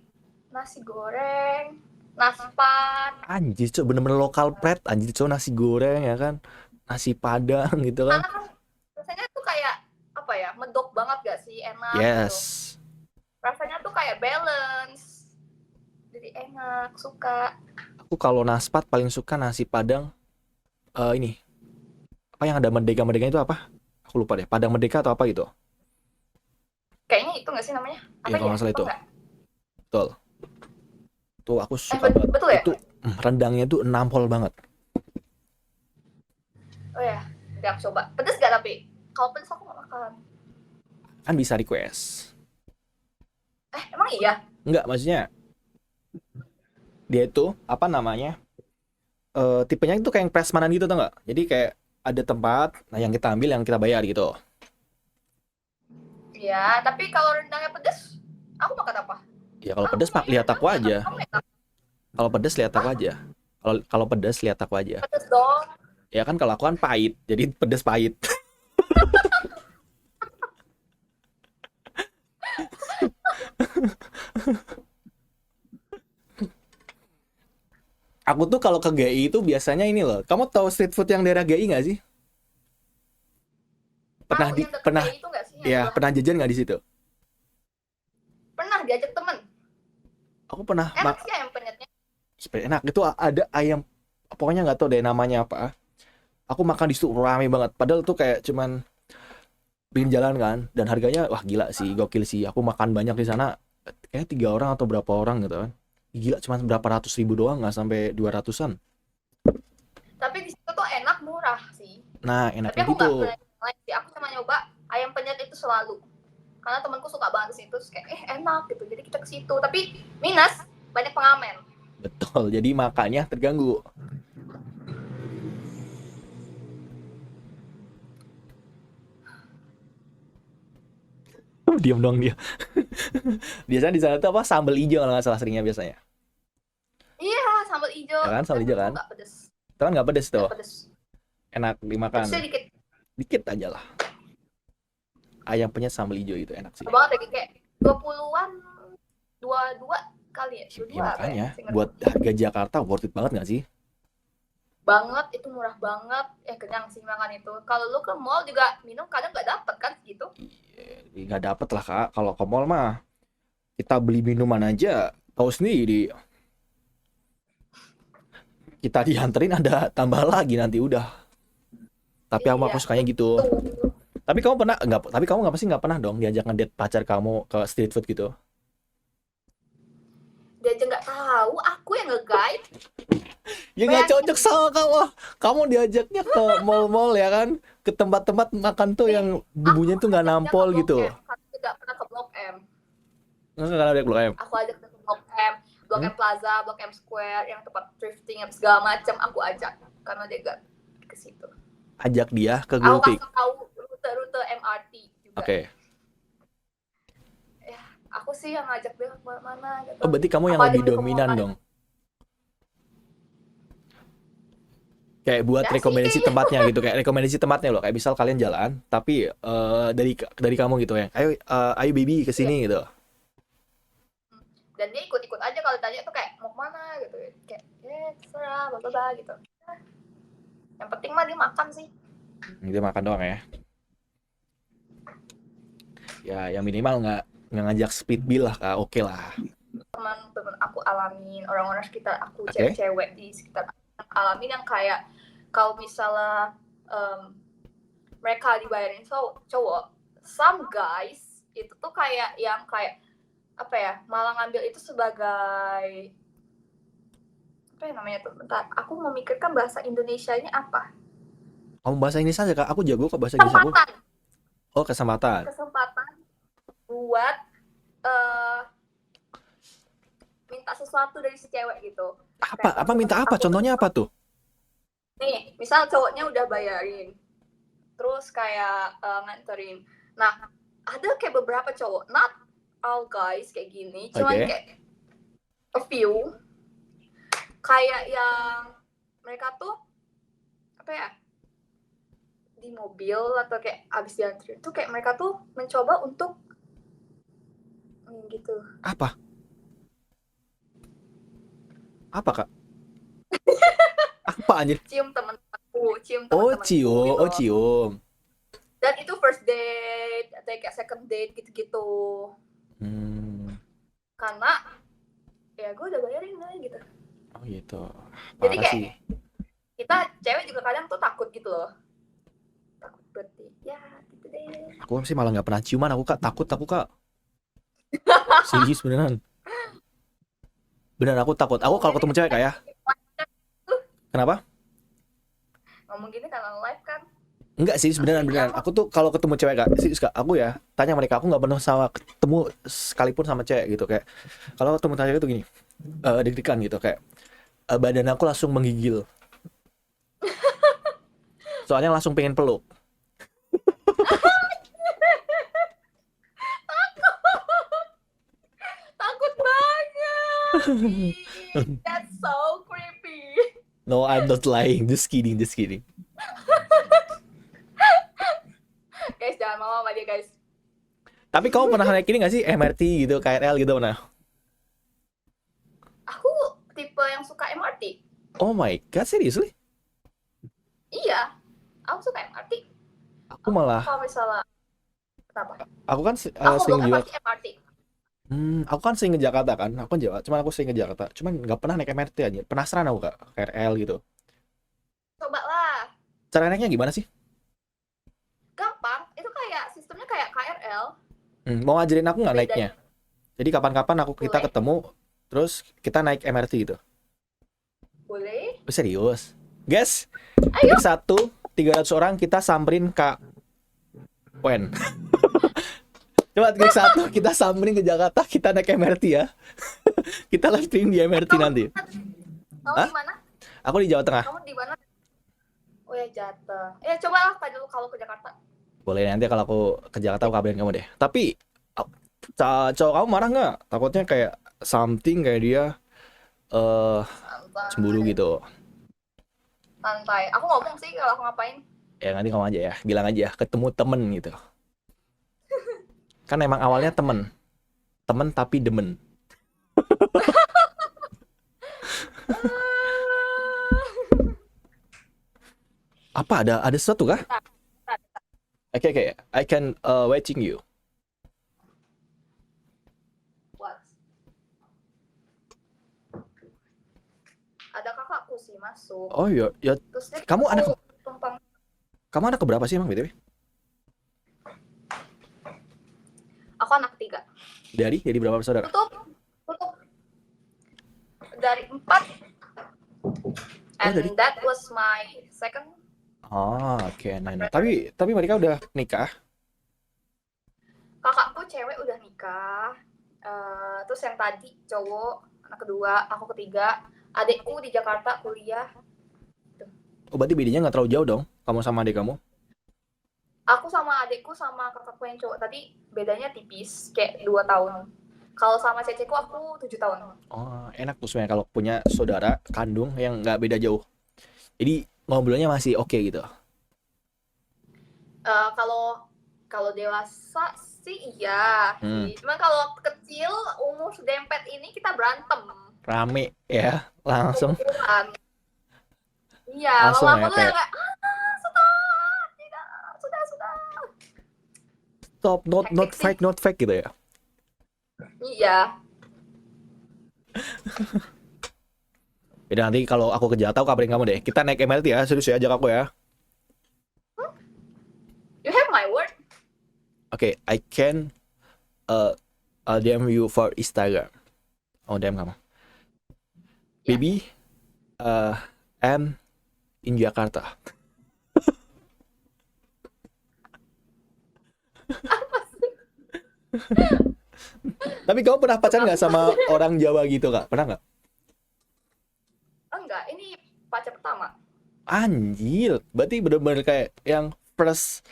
nasi goreng, naspat. Anjir, Cok, bener-bener lokal pret. Anjir, Cok, nasi goreng ya kan. Nasi Padang gitu kan. Karena kan rasanya tuh kayak apa ya, medok banget gak sih, enak Yes. gitu. Rasanya tuh kayak balance, jadi enak, suka. Aku kalau naspat paling suka nasi Padang. Ini apa yang ada merdeka itu apa? Aku lupa deh. Padang Merdeka atau apa gitu. itu nggak sih namanya? Iya, Apa kalau ya? nggak salah Apa itu. nggak? Betul. Tuh aku suka banget. Betul ya? Itu rendangnya tuh nampol banget. Oh ya, nanti aku coba. Pedes gak tapi? Kalau pedes aku nggak makan. Kan bisa request. Emang iya? Enggak, maksudnya dia itu apa namanya? Tipenya itu kayak yang prasmanan gitu tau nggak? Jadi kayak ada tempat, nah yang kita ambil yang kita bayar gitu. Iya, tapi kalau rendangnya pedes, aku makan apa? Ya kalau Aku pedes pak makan lihat aku rendang, aja. kamu enak. Kalau pedes lihat aku aja. Kalau pedes lihat aku aja. Pedes dong. Ya kan kalau aku kan pahit, jadi pedes pahit. Aku tuh kalau ke GI itu biasanya ini loh. Kamu tahu street food yang daerah GI nggak sih? Pernah Tahu di yang deket pernah kayak itu nggak sih? Yang ya sebelah? pernah jajan nggak di situ? Pernah diajak temen. Aku pernah Enak sih ayam penyetnya. sebenarnya enak itu ada ayam pokoknya nggak tahu deh namanya apa. Aku makan di situ rame banget. Padahal tuh kayak cuman pinggir jalan kan dan harganya wah gila sih, gokil sih. Aku makan banyak di sana kayak 3 orang atau berapa orang gitu kan. Gila cuma berapa ratus ribu doang nggak sampai 200-an. Tapi di situ tuh enak, murah sih. Nah Tapi enaknya aku gitu. nggak pernah lain sih. Aku cuma nyoba ayam penyet itu selalu. Karena temanku suka banget ke situ, terus kayak enak gitu. Jadi kita ke situ. Tapi minus banyak pengamen. Betul, jadi makannya terganggu. Diam dong dia. Biasanya di sana tuh apa sambal hijau kalau nggak salah seringnya biasanya. Iya, sambal hijau. Ya kan, sambal hijau kan. Nggak pedes. Itu kan nggak pedes tuh. Nggak pedes. Enak dimakan. Pedesnya dikit. Dikit aja lah. Ayam penyet sambal hijau itu enak sih. Banget lagi kayak 20-an, 22 kali ya. Ya, 22 apa makanya ya? buat harga Jakarta worth it banget nggak sih? Banget, itu murah banget. Kenyang sih makan itu. Kalau lu ke mall juga minum kadang nggak dapet kan gitu. Nggak dapet lah kak. Kalau ke mall mah kita beli minuman aja tahu sendiri. Kita dianterin ada tambah lagi nanti udah. Tapi aku Iya. sukanya gitu. Tapi kamu pernah nggak? Tapi kamu nggak pasti nggak pernah dong diajak ngedate pacar kamu ke street food gitu? Dia aja nggak tahu, aku yang nge-guide. Ya nggak cocok sama kamu. Kamu diajaknya ke mall-mall ya kan? Ke tempat-tempat makan tuh yang bumbunya tuh nggak nampol gitu. Aku nggak pernah ke Blok M. Nggak ada Blok M. Aku ajak ke Blok M, Blok M Plaza, Blok M Square, yang tempat thrifting, yang segala macam aku ajak karena dia nggak ke situ. Ajak dia ke Aku Gultik. kasih tahu rute-rute MRT juga. Oke. Aku sih yang ngajak dia kemana gitu. Oh berarti kamu yang Apa lebih dia ke dominan mall? dong. Kayak buat Ya sih, rekomendasi kayaknya. tempatnya gitu, kayak rekomendasi tempatnya loh. Kayak misal kalian jalan, tapi dari kamu gitu ya. Ayo baby ke sini gitu. Dan dia ikut-ikut aja kalau tanya tuh kayak mau kemana gitu. Kayak terserah, bla bla bla gitu. Yang penting mah dia makan sih. Dia makan doang ya. Ya yang minimal nggak ngajak speed bill lah kak, oke lah. Teman-teman aku alamin, orang-orang sekitar aku, Oke. cewek-cewek di sekitar aku alamin yang kayak kalau misalnya mereka dibayarin cowok, some guys itu tuh kayak yang kayak apa ya, malah ngambil itu sebagai apa ya namanya tuh, bentar, aku memikirkan bahasa Indonesianya apa. Kamu bahasa Inggris aja kak, aku jago kok bahasa Inggris aku. Kesempatan Oh kesempatan. buat minta sesuatu dari si cewek gitu. Apa minta apa? Contohnya apa tuh? Nih, misal cowoknya udah bayarin, terus kayak nganterin. Nah, ada kayak beberapa cowok, not all guys kayak gini, cuman Oke. kayak a few, kayak yang mereka tuh apa ya, di mobil atau kayak abis dianterin tuh kayak mereka tuh mencoba untuk gitu. Apa kak? Apa anjir? Cium teman-temanku, cium Oh teman-temanku cium, gitu. oh cium. Dan itu first date atau kayak second date gitu-gitu. Karena ya gue udah bayarin lah gitu. Oh gitu. Jadi Parah kayak sih. kita cewek juga kadang tuh takut gitu loh. Takut berarti ya gitu deh. Aku sih malah nggak pernah ciuman aku kak, takut aku kak. Serius beneran. Beneran aku takut. Aku Ngomong kalau gini ketemu cewek kayak, kenapa? ngomong gini karena live kan. Enggak sih, beneran Jadi beneran. aku Aku tuh kalau ketemu cewek kak, serius kak, aku ya tanya mereka, aku nggak pernah sama ketemu sekalipun sama cewek gitu kayak. Kalau ketemu cewek itu gini, deg-degan gitu kayak, badan aku langsung menggigil. Soalnya langsung pengen peluk. takut banget. Ih, that's so creepy. No, I'm not lying. Just kidding, just kidding. Guys, jangan mau sama dia, guys. Tapi kamu pernah naik ini nggak sih MRT gitu, KRL gitu pernah? Aku tipe yang suka MRT. Oh my god, seriously? Iya, aku suka MRT. Aku malah, Kalau misalnya kenapa? aku kan Aku sering belum juga. MRT. Aku kan sering ke Jakarta kan, aku kan Jawa. Cuman aku sering ke Jakarta. Cuman nggak pernah naik MRT aja. Penasaran aku kak, KRL gitu. Coba lah. Cara naiknya gimana sih? Gampang. Itu kayak sistemnya kayak KRL. Mau ngajarin aku nggak naiknya? Bedanya Jadi kapan-kapan kita boleh. ketemu, terus kita naik MRT gitu. Boleh. Oh, serius? Guys, Ayo. klik 300 orang kita samperin Kak Wen. Coba klik 1, kita samperin ke Jakarta, kita naik MRT ya. Kita live stream di MRT nanti. Kamu Hah? di mana? Aku di Jawa Tengah. Kamu di mana? Oh ya, Jateng. Ya coba lah tanya dulu kalau ke Jakarta. Boleh nanti kalau aku ke Jakarta aku kabarin kamu deh. Tapi cowok kamu marah nggak? Takutnya kayak something kayak dia cemburu Santai. gitu. Santai. Aku ngomong sih kalau aku ngapain. Ya nanti kamu aja ya, bilang aja ketemu temen gitu. Kan emang awalnya temen, temen tapi demen. Apa ada sesuatu kah? Bentar, bentar. Oke oke, I can waiting you. What? Ada kakakku sih masuk. Oh iya, ya Terus dia kamu anak tumpang. kamu anak keberapa sih emang BTW? Aku anak 3. Dari berapa bersaudara? Tutup. Dari 4. And dari- that was my second. Oh, oke, nah. Tapi mereka udah nikah. Kakakku cewek udah nikah. Terus yang tadi cowok, anak kedua, aku ketiga. Adekku di Jakarta kuliah. Oh, berarti bedanya nggak terlalu jauh dong, kamu sama adik kamu? Aku sama adekku sama kakakku yang cowok tadi bedanya tipis, kayak 2 tahun. Kalau sama ceceku aku 7 tahun. Oh, enak tuh sebenarnya kalau punya saudara kandung yang nggak beda jauh. Jadi ngobrolnya masih oke gitu. Kalau dewasa sih iya. Cuman kalau kecil umur sedempet ini kita berantem. Rame ya, langsung. Kumpulan. Iya, Langsung mama ya, aku tuh kayak- yang kayak stop, tidak, sudah. Stop, not Hektik sih. fake gitu ya. Iya. Udah nanti kalau aku ke Jakarta aku kabarin kamu deh. Kita naik MRT ya, serius ya, ajak aku ya. You have my word. Oke, I can DM you for Instagram. Oh, DM kamu. Ya. Baby, I'm in Jakarta. Tapi kamu pernah pacaran nggak sama orang Jawa gitu kak? Pernah nggak? Enggak, ini pacar pertama. Anjir, berarti bener-bener kayak yang first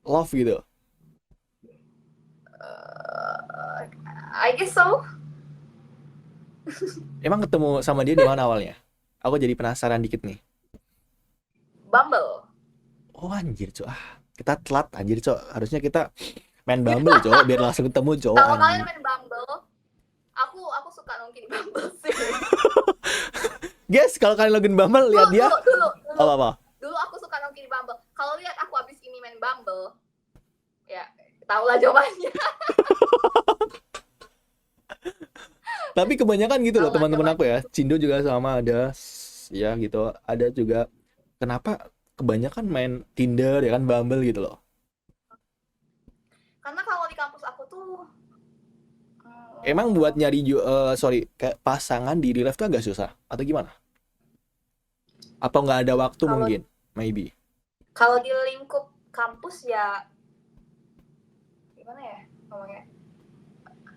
love gitu. I guess so. Emang ketemu sama dia di mana awalnya? Aku jadi penasaran dikit nih. Bumble. Oh anjir, cok. Kita telat anjir, cok. Harusnya kita main Bumble, cok, biar langsung ketemu, cok. Kalau kalian Anjir. main Bumble, aku suka nongki di Bumble sih. Guys, kalau kalian login Bumble, lihat dia. Dulu. Apa-apa? Dulu aku suka nongki di Bumble. Kalau lihat aku abis ini main Bumble, ya tahulah jawabannya. Tapi kebanyakan gitu loh Tahu lah, teman-teman coba. aku ya. Cindo juga sama ada ya gitu. Ada juga kenapa kebanyakan main Tinder ya kan Bumble gitu loh. Karena kalau di kampus aku tuh Emang buat nyari kayak pasangan di real life tuh agak susah atau gimana? Apa nggak ada waktu Kalau mungkin? Maybe. kalau di lingkup kampus ya gimana ya ngomongnya?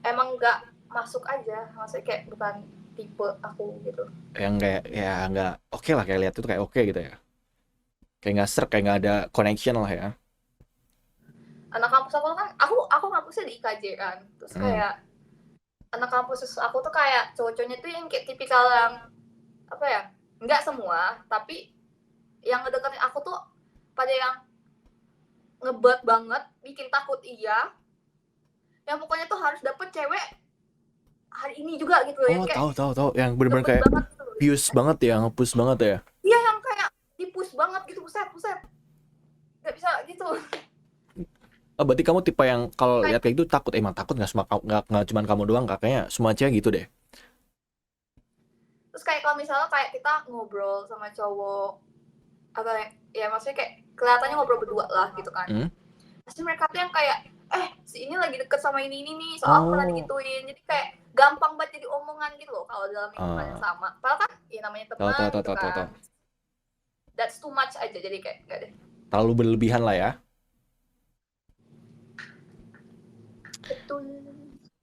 Emang nggak masuk aja, maksudnya kayak bukan tipe aku gitu. Yang kayak ya nggak oke lah, kayak lihat itu kayak oke gitu ya. Kayak nggak serk, kayak nggak ada connection lah ya. Anak kampus aku kan, aku kampusnya di IKJ kan, terus Hmm. kayak anak kampus aku tuh kayak cowok-cowoknya tuh yang kayak tipikal yang apa ya, nggak semua, tapi yang ngedeketin aku tuh pada yang ngebet banget, bikin takut iya, yang pokoknya tuh harus dapet cewek hari ini juga gitu loh, Oh, yang kayak tahu. Yang bener-bener ngebet kayak banget gitu loh. pius banget ya, nge-push banget ya. Iya yang kayak di-push banget gitu, buset, nggak bisa gitu. Oh, berarti kamu tipe yang kalau Kayak, lihat kayak gitu takut, emang takut nggak semua nggak cuman kamu doang, kayaknya semua cewek gitu deh. terus kayak kalau misalnya kayak kita ngobrol sama cowok, atau ya maksudnya kayak kelihatannya ngobrol berdua lah gitu kan. Hmm? Pasti mereka tuh yang kayak, si ini lagi deket sama ini nih, soal pernah Oh, digituin. Jadi kayak gampang banget jadi omongan gitu loh kalau dalam lingkungan yang ah, sama. Padahal kan ya namanya tahu tahu teman tahu gitu tahu tahu tahu. kan. That's too much aja, jadi kayak enggak deh. Terlalu berlebihan lah ya. Betul.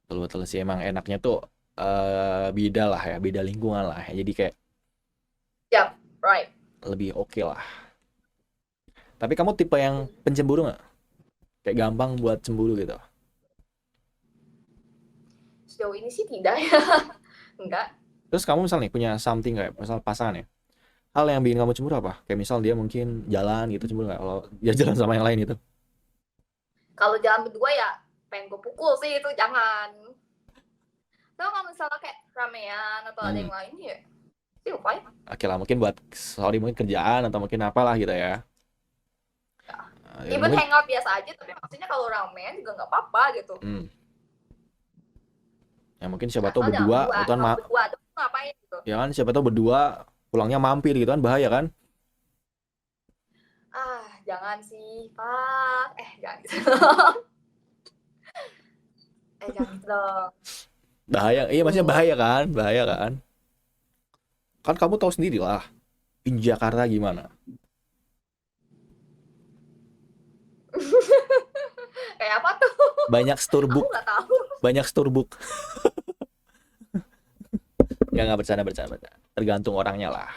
Betul betul sih, emang enaknya tuh beda lah ya, beda lingkungan lah ya. Jadi kayak Yep, right. lebih oke lah. Tapi kamu tipe yang pencemburu nggak? Kayak gampang buat cemburu gitu. Sejauh ini sih tidak ya. Enggak. Terus kamu misal nih punya something kayak misal pasangan ya. Hal yang bikin kamu cemburu apa? Kayak misal dia mungkin jalan gitu, cemburu nggak kalau dia jalan sama yang lain gitu? Kalau jalan berdua ya pengen gue pukul sih, itu jangan. Tapi kalau misalnya kayak ramean atau ada Hmm. yang lain ya still fine. Oke lah, mungkin buat sorry mungkin kerjaan atau mungkin apalah gitu ya. Ya, Even mungkin hangout biasa aja, tapi maksudnya kalau ramean juga nggak apa-apa gitu. hmm. Ya mungkin siapa tahu Asal jangan berdua, berdua, itu kan kalau berdua tuh ngapain gitu. ya kan siapa tahu berdua pulangnya mampir gitu kan, bahaya kan? Jangan sih Pak, jangan gitu. Jangan gitu dong. Bahaya, iya maksudnya Tuh. bahaya kan? Kan kamu tahu sendiri lah, di Jakarta gimana? Kayak apa tuh? Banyak Aku sturbuk, nggak tahu. banyak sturbuk. Ya nggak bercanda. Tergantung orangnya lah.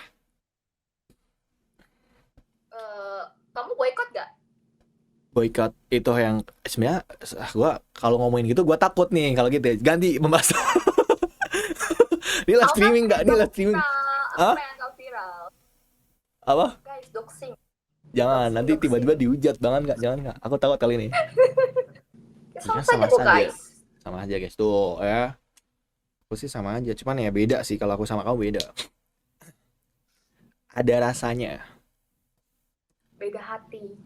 Kamu boykot gak? Boycott itu yang sebenarnya gua kalau ngomongin gitu gua takut nih kalau gitu. Ganti pembahasan. Ini live Aku kan streaming nggak? Ini pengen live streaming. viral. Aku Hah? pengen kau viral. Apa? Guys, doxing. Jangan, nanti Doxing. tiba-tiba dihujat. Jangan nggak. Aku takut kali ini. Ya, Iya sama saja sama kok saja. guys. Sama aja guys. Tuh ya. Aku sih sama aja. Cuman ya beda sih kalau aku sama kamu beda. Ada rasanya. Beda hati.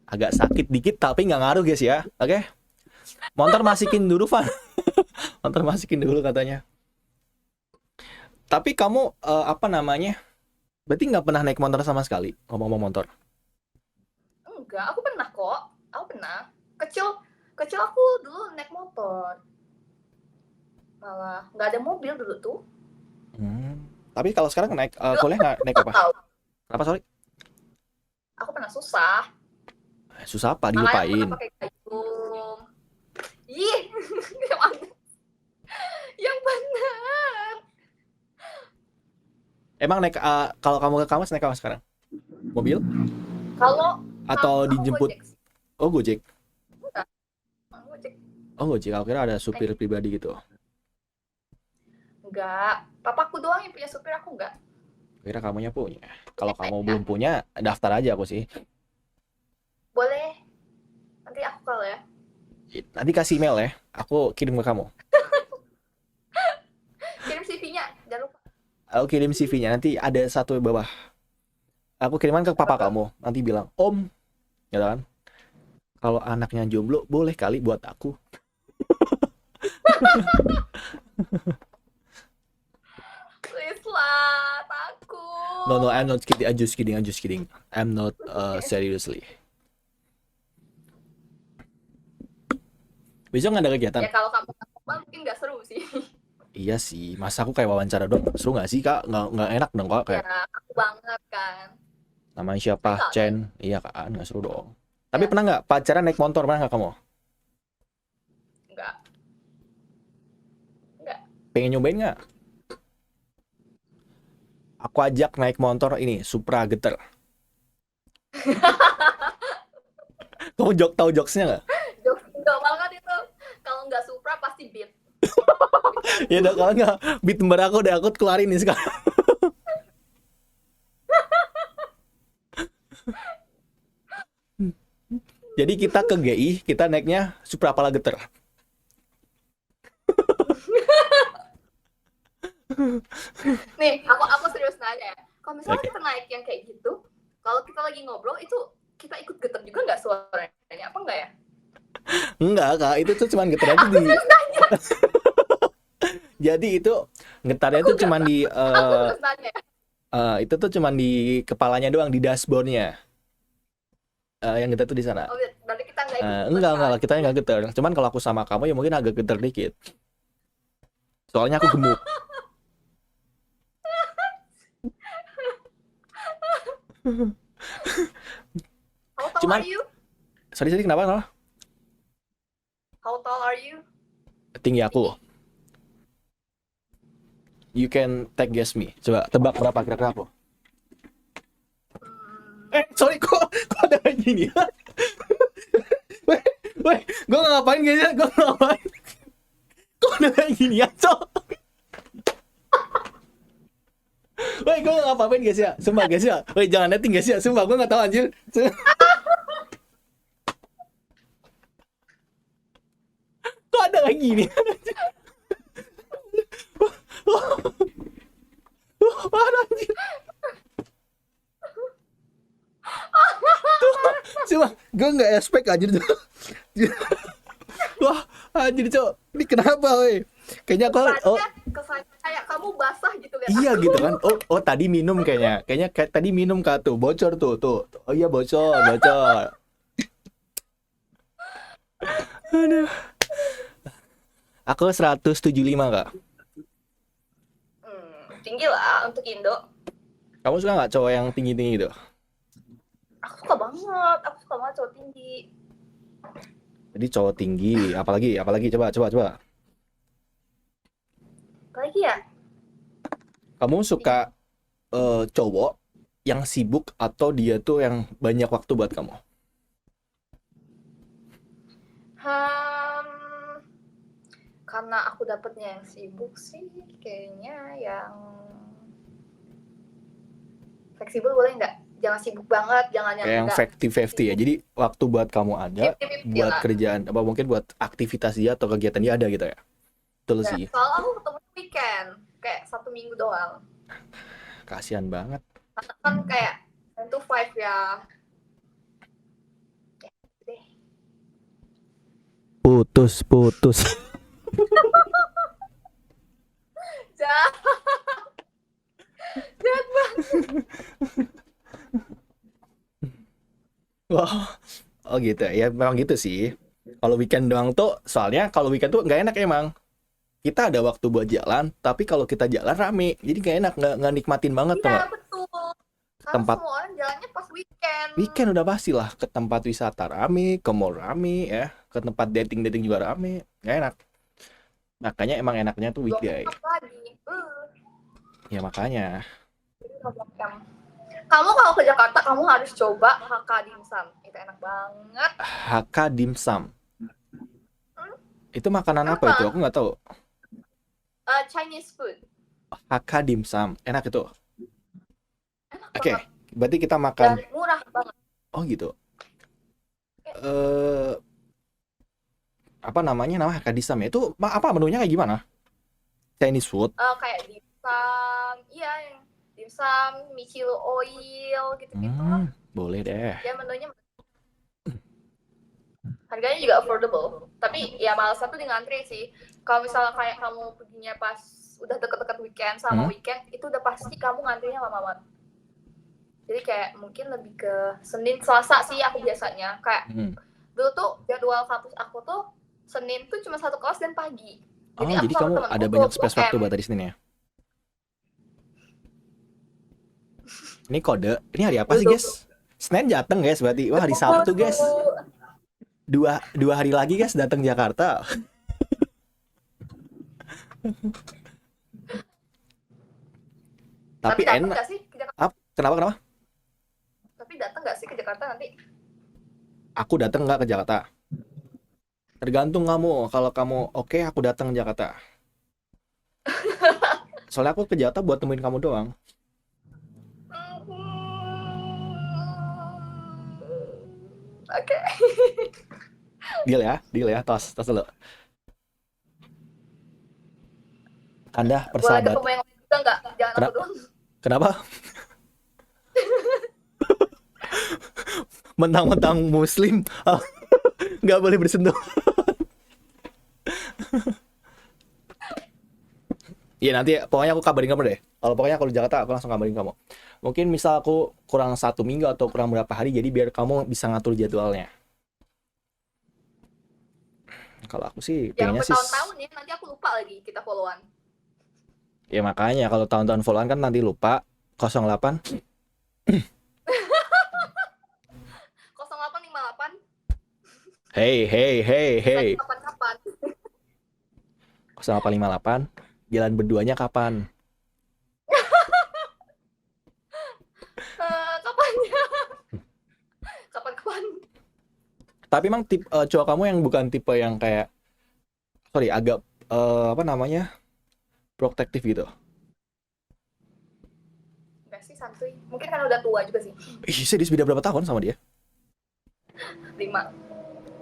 Agak sakit dikit tapi nggak ngaruh guys ya. Oke? Motor masukin dulu, Van. Motor masukin dulu katanya. Tapi kamu apa namanya? Berarti nggak pernah naik motor sama sekali ngomong-ngomong motor. Enggak, aku pernah kok. Aku pernah. Kecil aku dulu naik motor. Malah nggak ada mobil dulu tuh. Tapi kalau sekarang naik kuliah naik Nggak apa? tahu. Kenapa sorry? Aku pernah susah. Susah apa Makanya aku pernah dilupain? pakai gayung. Ih, yang mana? Yang benar. Emang naik kalau kamu ke kampus naik apa sekarang? Mobil Kalau atau kampus aku dijemput? Gojek sih. Oh, Gojek. Enggak, Gojek. Oh, Gojek. Aku kira ada supir pribadi gitu. Enggak. Papaku doang yang punya supir, aku enggak. Kira kamunya punya. Kalau kamu belum punya, daftar aja aku sih. Boleh. Nanti aku kalau ya. Nanti kasih email ya. Aku kirim ke kamu. Kirim CV-nya, jangan lupa. Aku kirim CV-nya. Nanti ada satu di bawah. Aku kiriman ke papa kamu. Nanti bilang, Om, ya kan? Kalau anaknya jomblo, boleh kali buat aku. No, I'm not kidding. I'm just kidding. I'm not seriously. Besok nggak ada kegiatan? Ya kalau kamu nggak coba mungkin nggak seru sih. Iya sih, masa aku kayak wawancara dong, seru nggak sih kak? Nggak enak dong kak, Ya kayak aku banget kan. namanya siapa? Enggak kan? Chen, iya kan, nggak seru dong. Tapi Ya, pernah nggak pacaran naik motor, pernah nggak kamu? enggak. Enggak. Pengen nyobain nggak? Aku ajak naik motor ini, Supra Getter. Kamu tahu jokesnya nggak? Jokes enggak banget itu. Kalau nggak Supra pasti Beat. Ya udah kalau nggak, beat aku udah aku keluarin nih sekarang. Jadi kita ke GI, kita naiknya Supra Pala Getter. Nih, aku serius nanya ya. Kalau misalnya Oke. kita naik yang kayak gitu, kalau kita lagi ngobrol itu kita ikut getar juga nggak suaranya? Apa enggak ya? Enggak kak, itu tuh cuman getar aja di. Jadi itu getarnya Aku tuh cuman di Aku serius nanya ya. itu tuh cuman di kepalanya doang, di dashboardnya. Yang getar tuh di sana. Oh, berarti kita nggak ikut Enggak getar. lah, kita nggak getar. Cuman kalau aku sama kamu ya mungkin agak getar dikit. Soalnya aku gemuk. How tall Cuman- are you? Sorry kenapa? How tall are you? Tinggi aku. You can take guess me. Coba tebak berapa kira-kira aku. Sorry kok ada kayak gini. Weh, gue ngapain guys ya? Gue ngapain? Kok ada kayak gini ya, Cok? Weh, gue ngapain guys ya? Sumpah guys ya. Weh, jangan netting guys ya. Sumpah gue nggak tahu anjir. Kok ada kayak gini? Parah anjir. Cuma gue nggak expect anjir tuh. Wah anjir Cok, ini kenapa weh? Kayaknya aku Kesannya kayak kamu basah gitu kan? iya gitu kan. Oh tadi minum kayaknya kayak tadi minum kak tuh, bocor tuh. Oh iya bocor. Aduh. Aku 175 kak. Tinggi lah untuk Indo. Kamu suka nggak cowok yang tinggi-tinggi gitu? Aku suka banget cowok tinggi. Jadi cowok tinggi, apalagi coba. Apalagi ya? Kamu suka cowok yang sibuk atau dia tuh yang banyak waktu buat kamu? Karena aku dapetnya yang sibuk sih, kayaknya yang fleksibel boleh nggak? Jangan sibuk banget, jangan yang Kayak yang nggak 50-50 ya. Jadi waktu buat kamu ada, 50-50 buat lah. kerjaan apa mungkin buat aktivitas dia atau kegiatan dia ada gitu ya. Betul Ya, sih. soalnya aku ketemu weekend, kayak 1 minggu doang. Kasihan banget. Kan kayak 9 to 5 ya. Ya, gitu deh. Putus. Jahat banget. Wah, oh gitu ya. Ya memang gitu sih. Kalau weekend doang tuh, soalnya kalau weekend tuh nggak enak emang. Kita ada waktu buat jalan, tapi kalau kita jalan rame, jadi nggak enak, nggak nikmatin banget tuh Iya, nggak? betul. Karena Tempat semua orang jalannya pas weekend. weekend udah pasti lah ke tempat wisata rame, ke mall rame ya, ke tempat dating juga rame, nggak enak. Makanya emang enaknya tuh weekday. 24 lagi. Ya makanya. Kamu kalau ke Jakarta, kamu harus coba HK Dimsum. Itu enak banget. HK Dimsum. Itu makanan apa itu? Aku nggak tahu. Chinese food. HK Dimsum, enak itu. Enak Oke, banget. berarti kita makan. Dan murah banget. Oh gitu. Apa namanya HK Dimsum ya? Itu apa menunya kayak gimana? Chinese food. Kayak dimsum, iya yang dimsum, michilo oil gitu-gitu. Boleh deh. Ya menunya harganya juga affordable. Tapi ya malasnya tuh di ngantri sih. Kalau misalnya kayak kamu perginya pas udah deket-deket weekend sama weekend, itu udah pasti kamu ngantrinya lama banget. Jadi kayak mungkin lebih ke Senin Selasa sih aku biasanya. Kayak Hmm. dulu tuh jadwal kampus aku tuh Senin tuh cuma satu kelas dan pagi. Jadi Oh, aku jadi sama kamu temanku ada tuh banyak space waktu 2M. buat hari Senin ya? Ini kode. Ini hari apa sih, Dulu guys? Senin dateng, guys, berarti. Wah, hari Sabtu, guys. Dua hari lagi, guys, datang Jakarta. Tapi Tapi datang enak. nggak sih ke Jakarta? Kenapa, kenapa? Tapi datang nggak sih ke Jakarta nanti? Aku datang nggak ke Jakarta? Tergantung kamu. Kalau kamu oke, aku datang ke Jakarta. Soalnya aku ke Jakarta buat temuin kamu doang. Oke. Deal ya. Tos dulu. Anda Boleh persahabat. ketemu yang lain juga nggak? Jangan aku Kenapa? doang. Kenapa? Mentang-mentang Muslim, nggak boleh bersentuh. Iya nanti pokoknya aku kabarin kamu deh. Kalau pokoknya kalau di Jakarta aku langsung kabarin kamu. Mungkin misal aku kurang 1 minggu atau kurang berapa hari, jadi biar kamu bisa ngatur jadwalnya. Kalau aku sih Jangan pengennya sih, bertahun-tahun ya, nanti aku lupa lagi kita followan. ya makanya kalau tahun-tahun followan kan nanti lupa. 08. 0858 Hey. lagi kapan-kapan. 0858. Jalan berduanya kapan? Kapannya? Kapan-kapan? Tapi emang tipe cowok kamu yang bukan tipe yang kayak sorry agak apa namanya protektif gitu. Enggak sih, santuy. Mungkin karena udah tua juga sih. Ih, serius beda berapa tahun sama dia? 5,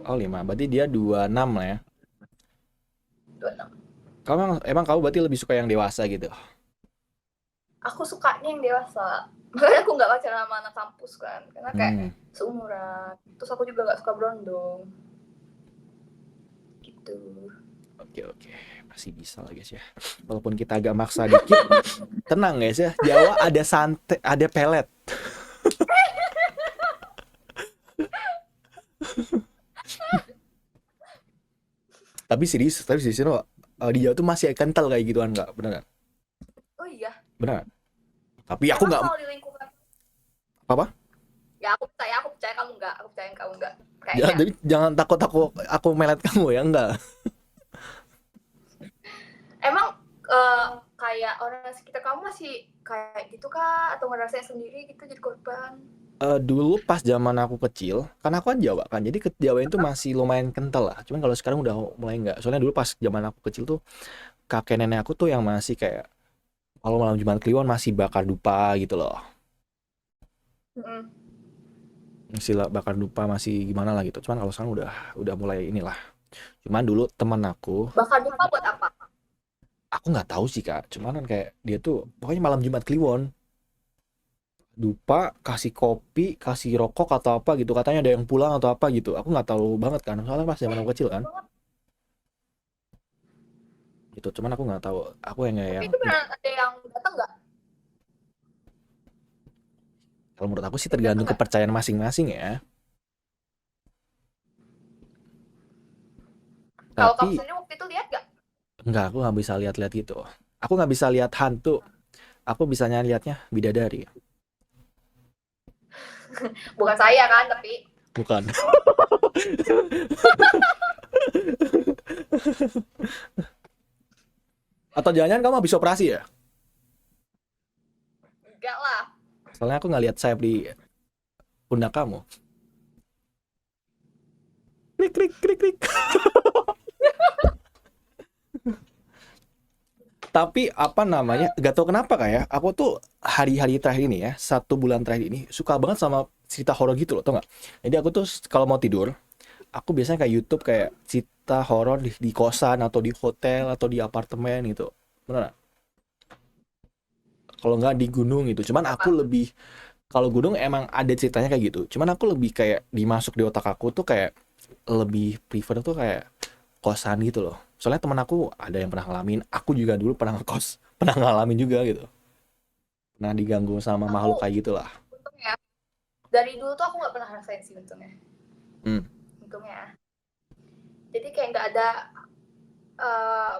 Oh 5, berarti dia 26 lah ya. 26. Emang kamu berarti lebih suka yang dewasa gitu. Aku sukanya yang dewasa. Makanya aku nggak pacaran sama anak kampus kan. Karena kayak seumuran. Terus aku juga nggak suka berondong. Gitu. Oke. Masih bisa lah guys ya. Walaupun kita agak maksa dikit, tenang guys ya. Jawa ada santai, ada pelet. Tapi serius no, di Jawa tuh masih kental kayak gituan nggak? Bener nggak? Oh iya. Bener. Tapi aku Emang nggak kalau di lingkungan apa? ya aku percaya kamu nggak, aku percaya kamu nggak. Jangan, Kayaknya. jadi jangan takut aku melet kamu ya enggak. Emang kayak orang sekitar kamu masih kayak gitu kah? Atau ngerasain sendiri gitu jadi korban? Dulu pas zaman aku kecil, kan aku kan Jawa kan, jadi Jawa itu masih lumayan kental lah. Cuman kalau sekarang udah mulai enggak. Soalnya dulu pas zaman aku kecil tuh kakek nenek aku tuh yang masih kayak kalau malam Jumat Kliwon masih bakar dupa gitu loh. Masih bakar dupa masih gimana lah gitu. Cuman kalau sekarang udah mulai inilah. Cuman dulu teman Bakar dupa buat apa? aku nggak tahu sih Kak. Cuman kan kayak dia tuh pokoknya malam Jumat Kliwon dupa kasih kopi kasih rokok atau apa gitu katanya ada yang pulang atau apa gitu aku nggak tahu banget kan soalnya pas zaman aku kecil kan gitu cuman aku nggak tahu aku yang Tapi yang itu beneran ada yang datang nggak? kalau menurut aku sih Yang datang tergantung nggak? kepercayaan masing-masing ya Kalau kamu tapi sendiri waktu itu lihat nggak? nggak aku nggak bisa lihat-lihat gitu aku nggak bisa lihat hantu aku bisanya lihatnya bidadari Bukan saya kan, tapi bukan atau jangan-jangan kamu habis operasi ya enggak lah. soalnya aku nggak lihat sayap di pundak kamu krik. Tapi apa namanya gak tau kenapa kayak aku tuh hari-hari terakhir ini ya 1 bulan terakhir ini suka banget sama cerita horor gitu loh tau nggak jadi aku tuh kalau mau tidur aku biasanya kayak YouTube kayak cerita horor di kosan atau di hotel atau di apartemen gitu bener gak? Kalau nggak di gunung gitu cuman aku Apa? lebih kalau gunung emang ada ceritanya kayak gitu cuman aku lebih kayak dimasuk di otak aku tuh kayak lebih prefer tuh kayak kosan gitu loh soalnya teman aku ada yang pernah ngalamin aku juga dulu pernah ngekos pernah ngalamin juga gitu pernah diganggu sama makhluk Aku kayak gitulah dari dulu tuh aku nggak pernah ngerasain sih untungnya. Untungnya. Jadi kayak nggak ada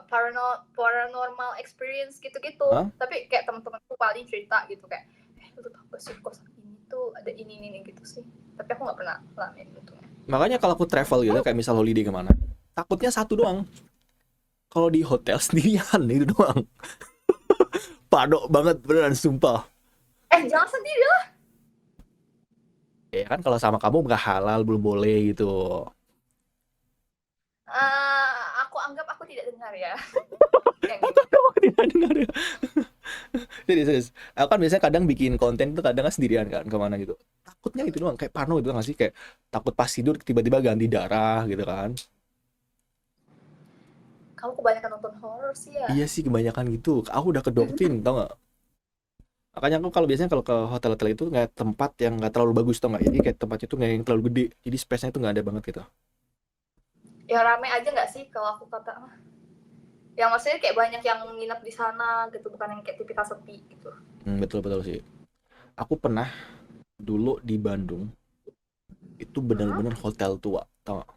paranormal experience gitu-gitu. Hah? Tapi kayak teman-temanku paling cerita gitu kayak, lu tau gak sih kosan ini tuh ada ini gitu sih. Tapi aku nggak pernah ngalamin untungnya. Makanya kalau aku travel gitu kayak misal holiday kemana, takutnya satu doang. Kalau di hotel sendirian itu doang. Padok banget beneran sumpah. Jangan sendiri lah. Ya kan kalau sama kamu nggak halal belum boleh gitu. Aku anggap aku tidak dengar ya. Yang Aku gitu. tidak dengar ya. Serius. Aku kan biasanya kadang bikin konten tuh kadang kan sendirian kan kemana gitu. Takutnya itu doang kayak parno gitu nggak sih kayak takut pas tidur tiba-tiba ganti darah gitu kan. Kamu kebanyakan nonton horor sih ya. Iya sih kebanyakan gitu. Aku udah kedoktrin tau nggak? Makanya aku kalau biasanya kalau ke hotel-hotel itu nggak tempat yang nggak terlalu bagus tau nggak? Jadi kayak tempatnya tuh nggak yang terlalu gede. Jadi space-nya tuh nggak ada banget gitu. Ya rame aja nggak sih kalau aku kata mah. Yang maksudnya kayak banyak yang nginep di sana gitu, bukan yang kayak tipikal sepi gitu. Betul sih. Aku pernah dulu di Bandung itu benar-benar hotel tua tau nggak?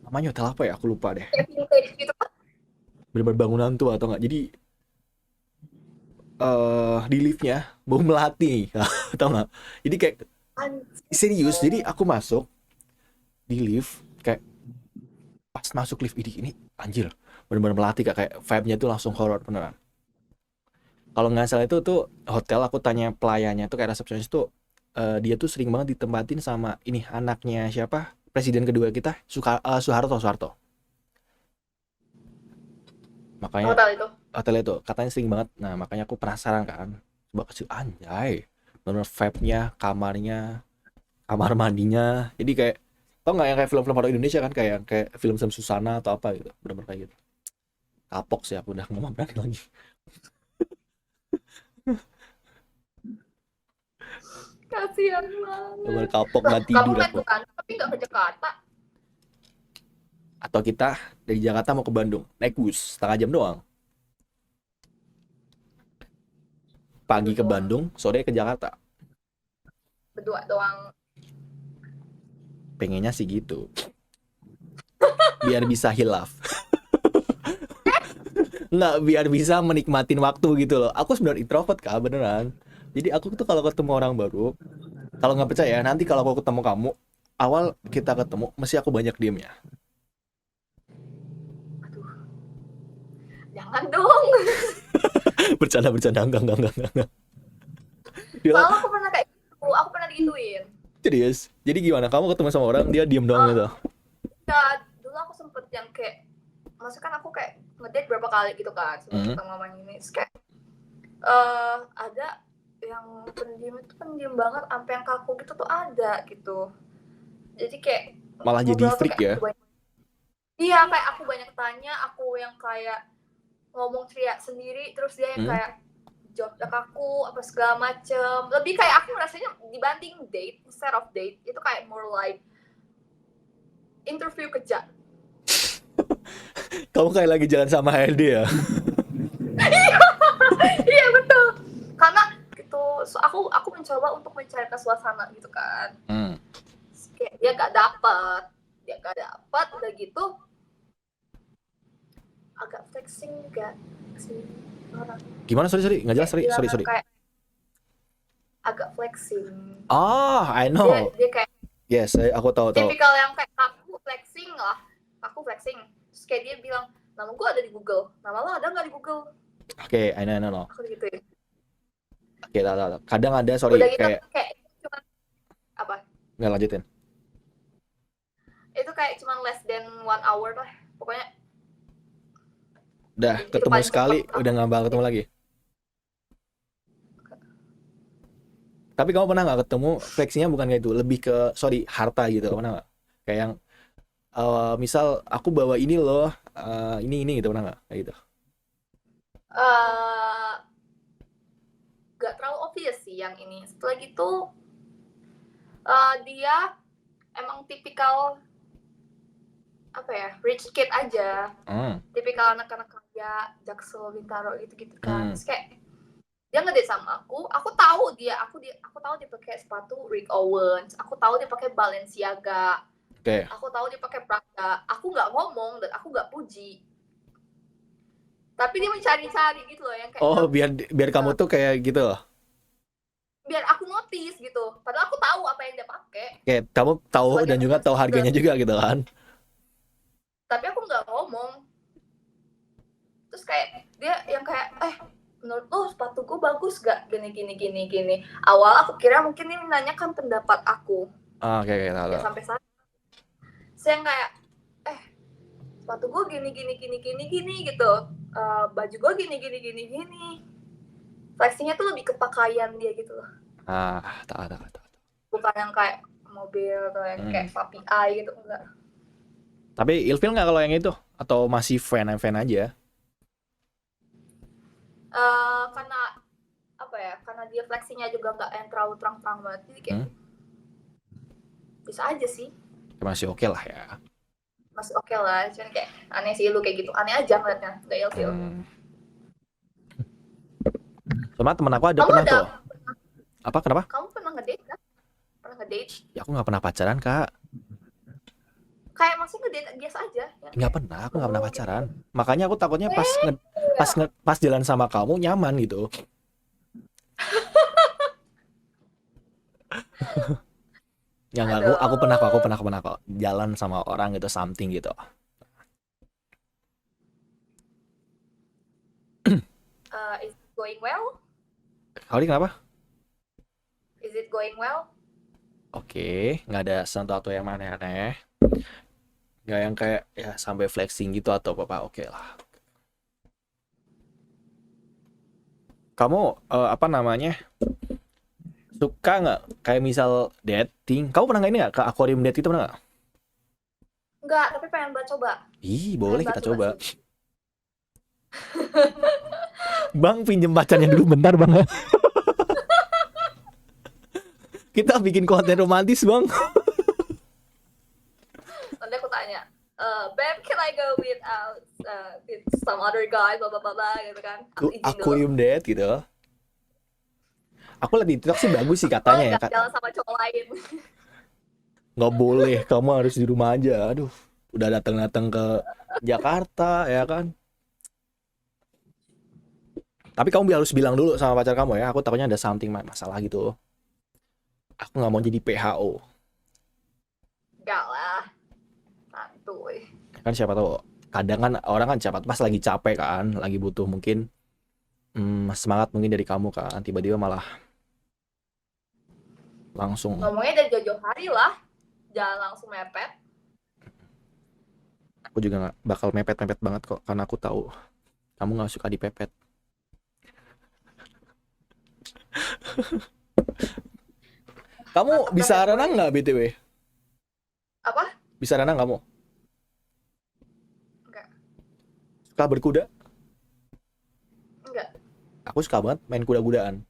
Namanya hotel apa ya? Aku lupa deh. Kayak vintage gitu kan. Benar-benar bangunan tua atau nggak? Jadi di liftnya bau melati tau nggak? Jadi kayak serius. Jadi aku masuk di lift kayak pas masuk lift ini anjir benar-benar melati kayak vibe-nya tuh langsung horor beneran. Kalau nggak salah itu tuh hotel aku tanya pelayannya tuh kayak resepsionis tuh dia tuh sering banget ditempatin sama ini anaknya siapa presiden kedua kita Soeharto. Makanya Hotel itu. hotel itu katanya sering banget. Nah makanya aku penasaran kan. Coba kasih anjay. Bener vibe-nya, kamarnya, kamar mandinya. Jadi kayak tau nggak yang kayak film-film horor Indonesia kan kayak film Susana atau apa gitu. Bener-bener kayak gitu. Kapok sih aku udah ngomong berani lagi. Kasihan banget. Bener kapok Loh, nggak kamu tidur main aku. ke Bandung tapi nggak ke Jakarta. Atau kita dari Jakarta mau ke Bandung naik bus setengah jam doang. Pagi ke Berdua. Bandung, sore ke Jakarta. Berdua doang. Pengennya sih gitu. Biar bisa hilaf. Nggak, biar bisa menikmatin waktu gitu loh. Aku sebenarnya introvert kak, beneran. Jadi aku tuh kalau ketemu orang baru, kalau nggak percaya, nanti kalau aku ketemu kamu, awal kita ketemu, mesti aku banyak diemnya. Aduh. Jangan dong. Bercanda, enggak. Soalnya aku pernah kayak gitu, aku pernah digituin. Serius. Jadi gimana? Kamu ketemu sama orang, dia diem doang gitu. Ya, dulu aku sempet yang kayak, maksudnya kan aku kayak ngedate berapa kali gitu kan sebelum kita ngomong ini. Terus kayak ada yang pendiam banget, sampai yang kaku gitu tuh ada gitu. Jadi kayak Malah jadi freak ya. Iya, kayak aku banyak tanya, aku yang kayak ngomong teriak sendiri, terus dia yang kayak jawabnya kaku apa segala macem. Lebih kayak aku rasanya dibanding date, instead of date itu kayak more like interview kerja. Kamu kayak lagi jalan sama HRD ya? Iya betul. Karena gitu, so aku mencoba untuk mencairkan suasana gitu kan. Kayak dia gak dapet, udah gitu agak flexing gak sih orang. Gimana? Sorry, nggak jelas. Sorry. Kayak agak flexing. Oh, I know. Dia kayak yes, aku tahu. tipikal yang kayak aku flexing. Terus kayak dia bilang, nama gue ada di Google, nama lo ada nggak di Google? Oke, I know. Aku gitu ya. Oke, tahu. Kadang ada, sorry, udah gitu, kayak cuma apa? Nggak lanjutin. Itu kayak cuma less than 1 hour lah, pokoknya. Udah ketemu sekali, udah nggak bakal ketemu lagi. Tapi kamu pernah nggak ketemu fleksinya bukan kayak itu, lebih ke harta gitu, pernah nggak? Kayak yang misal aku bawa ini loh, ini gitu, pernah nggak kayak gitu? Gak terlalu obvious sih yang ini. Setelah gitu dia emang tipikal apa ya, rich kid aja. Tipikal anak-anak kaya, Jaksel, Bintaro gitu kan. Terus kayak dia ngedate sama aku tahu aku tahu dia pakai sepatu Rick Owens, aku tahu dia pakai Balenciaga, Oke. aku tahu dia pakai Prada. Aku nggak ngomong dan aku nggak puji, tapi dia mencari-cari gitu loh, yang kayak Oh, bilang, biar kamu tuh kayak gitu loh. biar aku notice gitu. Padahal aku tahu apa yang dia pakai Kayak kamu tahu sebagai dan juga tahu ambassador, harganya juga gitu kan. tapi aku nggak ngomong. Terus kayak dia yang kayak, menurut lo sepatu gue bagus gak? Gini gini gini gini. Awal aku kira mungkin dia menanyakan pendapat aku. Ah, oke, oke, tahu, Ya tahu. sampai saat saya kayak, sepatu gue gini gini gini gini gini gitu. Baju gue gini gini gini gini. Flexinya tuh lebih ke pakaian dia gitu loh. Ah, tahu, tahu, tahu. Bukan yang kayak mobil atau yang kayak puppy eye gitu, enggak. Tapi ilfil nggak kalau yang itu? Atau masih fan aja? Karena apa ya? Karena dia flexinya juga nggak yang terlalu terang-terang banget. Jadi kayak bisa aja sih. Ya, masih oke lah ya. Masih oke lah, cuman kayak aneh sih lu kayak gitu. Aneh aja ngeliatnya, nggak ilfil. Sama temen aku ada Kamu pernah ada tuh. Apa, kenapa? Kamu pernah ngedate kan? Pernah ngedate? Ya aku nggak pernah pacaran, Kak. Kayak maksudnya ngedate biasa aja. Ya? Nggak pernah, aku nggak pernah pacaran. Makanya aku takutnya pas jalan sama kamu nyaman gitu. Ya nggak, aku pernah kok jalan sama orang gitu, something gitu. Is it going well? Kali kenapa? Is it going well? Oke, nggak ada sesuatu yang aneh-aneh. Nggak yang kayak ya sampai flexing gitu atau apa, oke lah. Kamu apa namanya? Suka nggak kayak misal dating? Kamu pernah nggak ini nggak ke aquarium date itu, pernah nggak? Enggak, tapi pengen banget coba. Ih, boleh kita Batu coba. gak sih? Bang, pinjem pacarnya dulu bentar, Bang. Kita bikin konten romantis, Bang. Nanti aku tanya, babe, can I go with some other guy, bla bla bla bla gitu kan? Aku izin dulu. Aquarium date gitu. Aku lihat di TikTok sih bagus sih Oh, katanya ya, nggak Kak. jalan sama cowok lain. Nggak boleh, kamu harus di rumah aja. Aduh, udah datang-datang ke Jakarta ya kan. Tapi kamu harus bilang dulu sama pacar kamu ya. Aku takutnya ada something masalah gitu. Aku nggak mau jadi PHO. Enggak lah, santuy. Kan siapa tahu. Kadang kan orang kan pas lagi capek kan, lagi butuh mungkin semangat mungkin dari kamu kan. Tiba-tiba malah langsung. Ngomongnya dari jauh-jauh hari lah, jangan langsung mepet. Aku juga nggak bakal mepet-mepet banget kok, karena aku tahu kamu nggak suka dipepet. Kamu bisa renang nggak BTW? Apa? Bisa renang kamu? Enggak. Suka berkuda? Enggak. Aku suka banget main kuda-kudaan.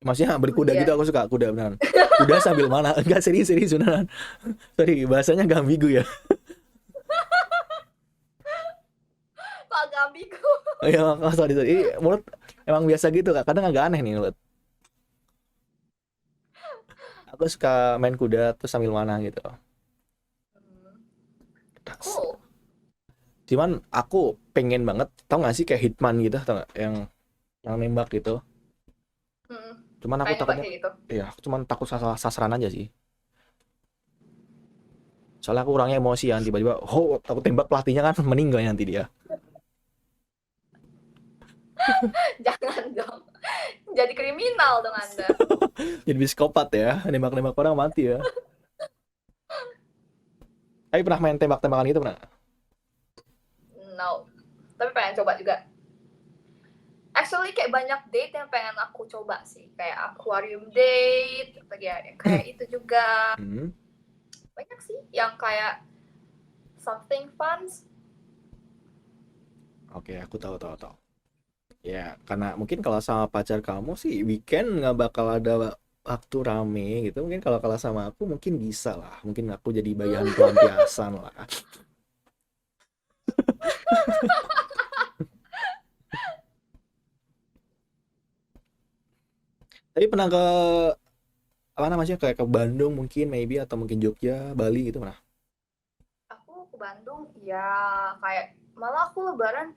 Maksudnya berkuda Iya. gitu, aku suka kuda beneran. Kuda sambil mana? Enggak, serius beneran. Sorry, bahasanya gak ambigu ya. Kok agak ambigu? Ya, sorry. Ini mulut emang biasa gitu, Kak. Kadang agak aneh nih mulut. Aku suka main kuda terus sambil mana gitu. Cool. Cuman aku pengen banget, tau gak sih kayak Hitman gitu, tau gak? Yang nembak gitu. Cuman aku takutnya, gitu. iya, aku cuman takut sasaran aja sih. Soalnya aku orangnya emosian, tiba-tiba, takut tembak pelatihnya kan meninggal nanti dia. Jangan dong. Jadi kriminal dong Anda. Jadi psikopat ya, nembak-nembak orang mati ya. Tapi pernah main tembak-tembakan gitu pernah? No. Tapi pengen coba juga. Actually kayak banyak date yang pengen aku coba sih. Kayak aquarium date, kayak itu juga. Banyak sih yang kayak something fun. Oke, aku tahu. Ya, karena mungkin kalau sama pacar kamu sih weekend nggak bakal ada waktu rame gitu. Mungkin kalau sama aku mungkin bisa lah. Mungkin aku jadi bagian pelampiasan lah. Tapi pernah ke apa namanya kayak ke Bandung mungkin maybe atau mungkin Jogja, Bali gitu pernah? Aku ke Bandung, ya kayak malah aku lebaran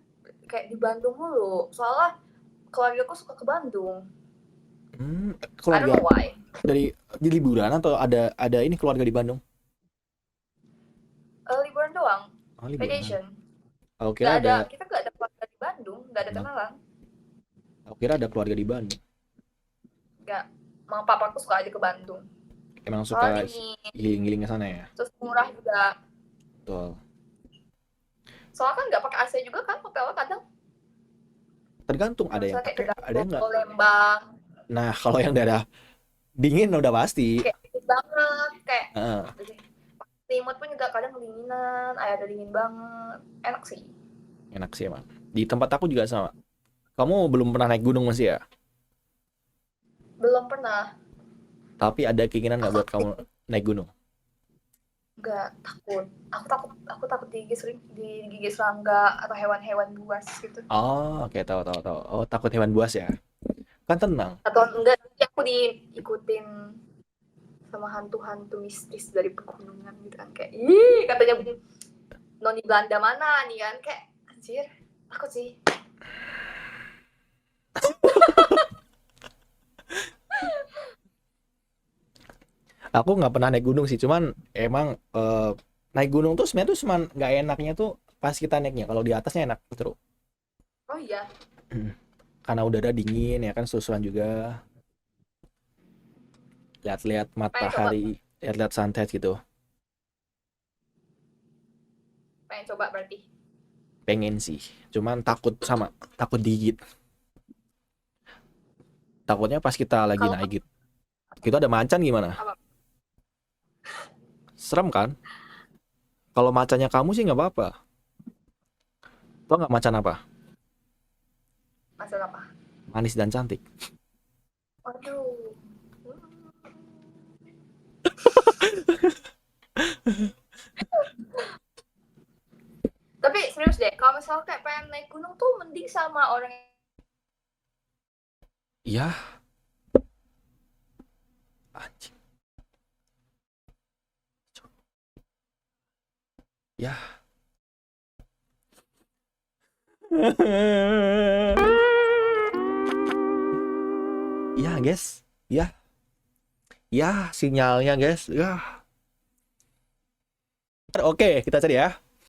kayak di Bandung mulu. Soalnya keluargaku suka ke Bandung. I don't Keluarga know why. dari di liburan atau ada ini keluarga di Bandung? Liburan doang, Oh, liburan. vacation. Aku Nggak kira ada, ada kita nggak ada keluarga di Bandung, nggak ada nah, kenalan. aku kira ada keluarga di Bandung. Nggak, mama papaku suka aja ke Bandung. Emang Soalnya suka dingin, healing-healing ke sana ya? terus murah juga. Betul. Soalnya kan nggak pakai AC juga kan hotelnya kadang. Tergantung ada yang Misalnya kayak pakai, ke ada yang nggak. Dago, Lembang, Nah, kalau yang daerah dingin udah pasti. kayak dingin banget. Kayak Heeh, Timur pun juga kadang kedinginan, air ada dingin banget. Enak sih. enak sih emang. Di tempat aku juga sama. Kamu belum pernah naik gunung masih ya? Belum pernah. Tapi ada keinginan nggak Aku buat kamu naik gunung? nggak takut. Aku takut digigit serangga atau hewan-hewan buas gitu. Oh, oke, tahu tahu tahu. Oh, takut hewan buas ya? Kan tenang. Atau enggak, aku diikutin sama hantu-hantu mistis dari pegunungan gitu kan. Kayak, ih, katanya noni Belanda mana nih kan. Kayak, anjir, takut sih. Aku nggak pernah naik gunung sih, cuman emang naik gunung tuh sebenarnya tuh cuman nggak enaknya tuh pas kita naiknya. Kalau di atasnya enak terus. Oh iya, Karena udara dingin ya kan susulan juga. Lihat-lihat pengen coba. matahari, lihat-lihat sunset gitu. Pengen coba berarti. Pengen sih, cuman takut digigit. Takutnya pas kita lagi Kalau naik gitu. Itu ada macan gimana? apa? Serem kan? Kalau macannya kamu sih nggak apa-apa. Tau nggak macan apa? Masalah apa? Manis dan cantik. Waduh. Tapi serius deh, kalau misalnya kayak pengen naik gunung tuh mending sama orang yang Iya, anjing. Ya. Ya, guys. Ya, ya sinyalnya, guys. Ya. Oke, kita cari ya.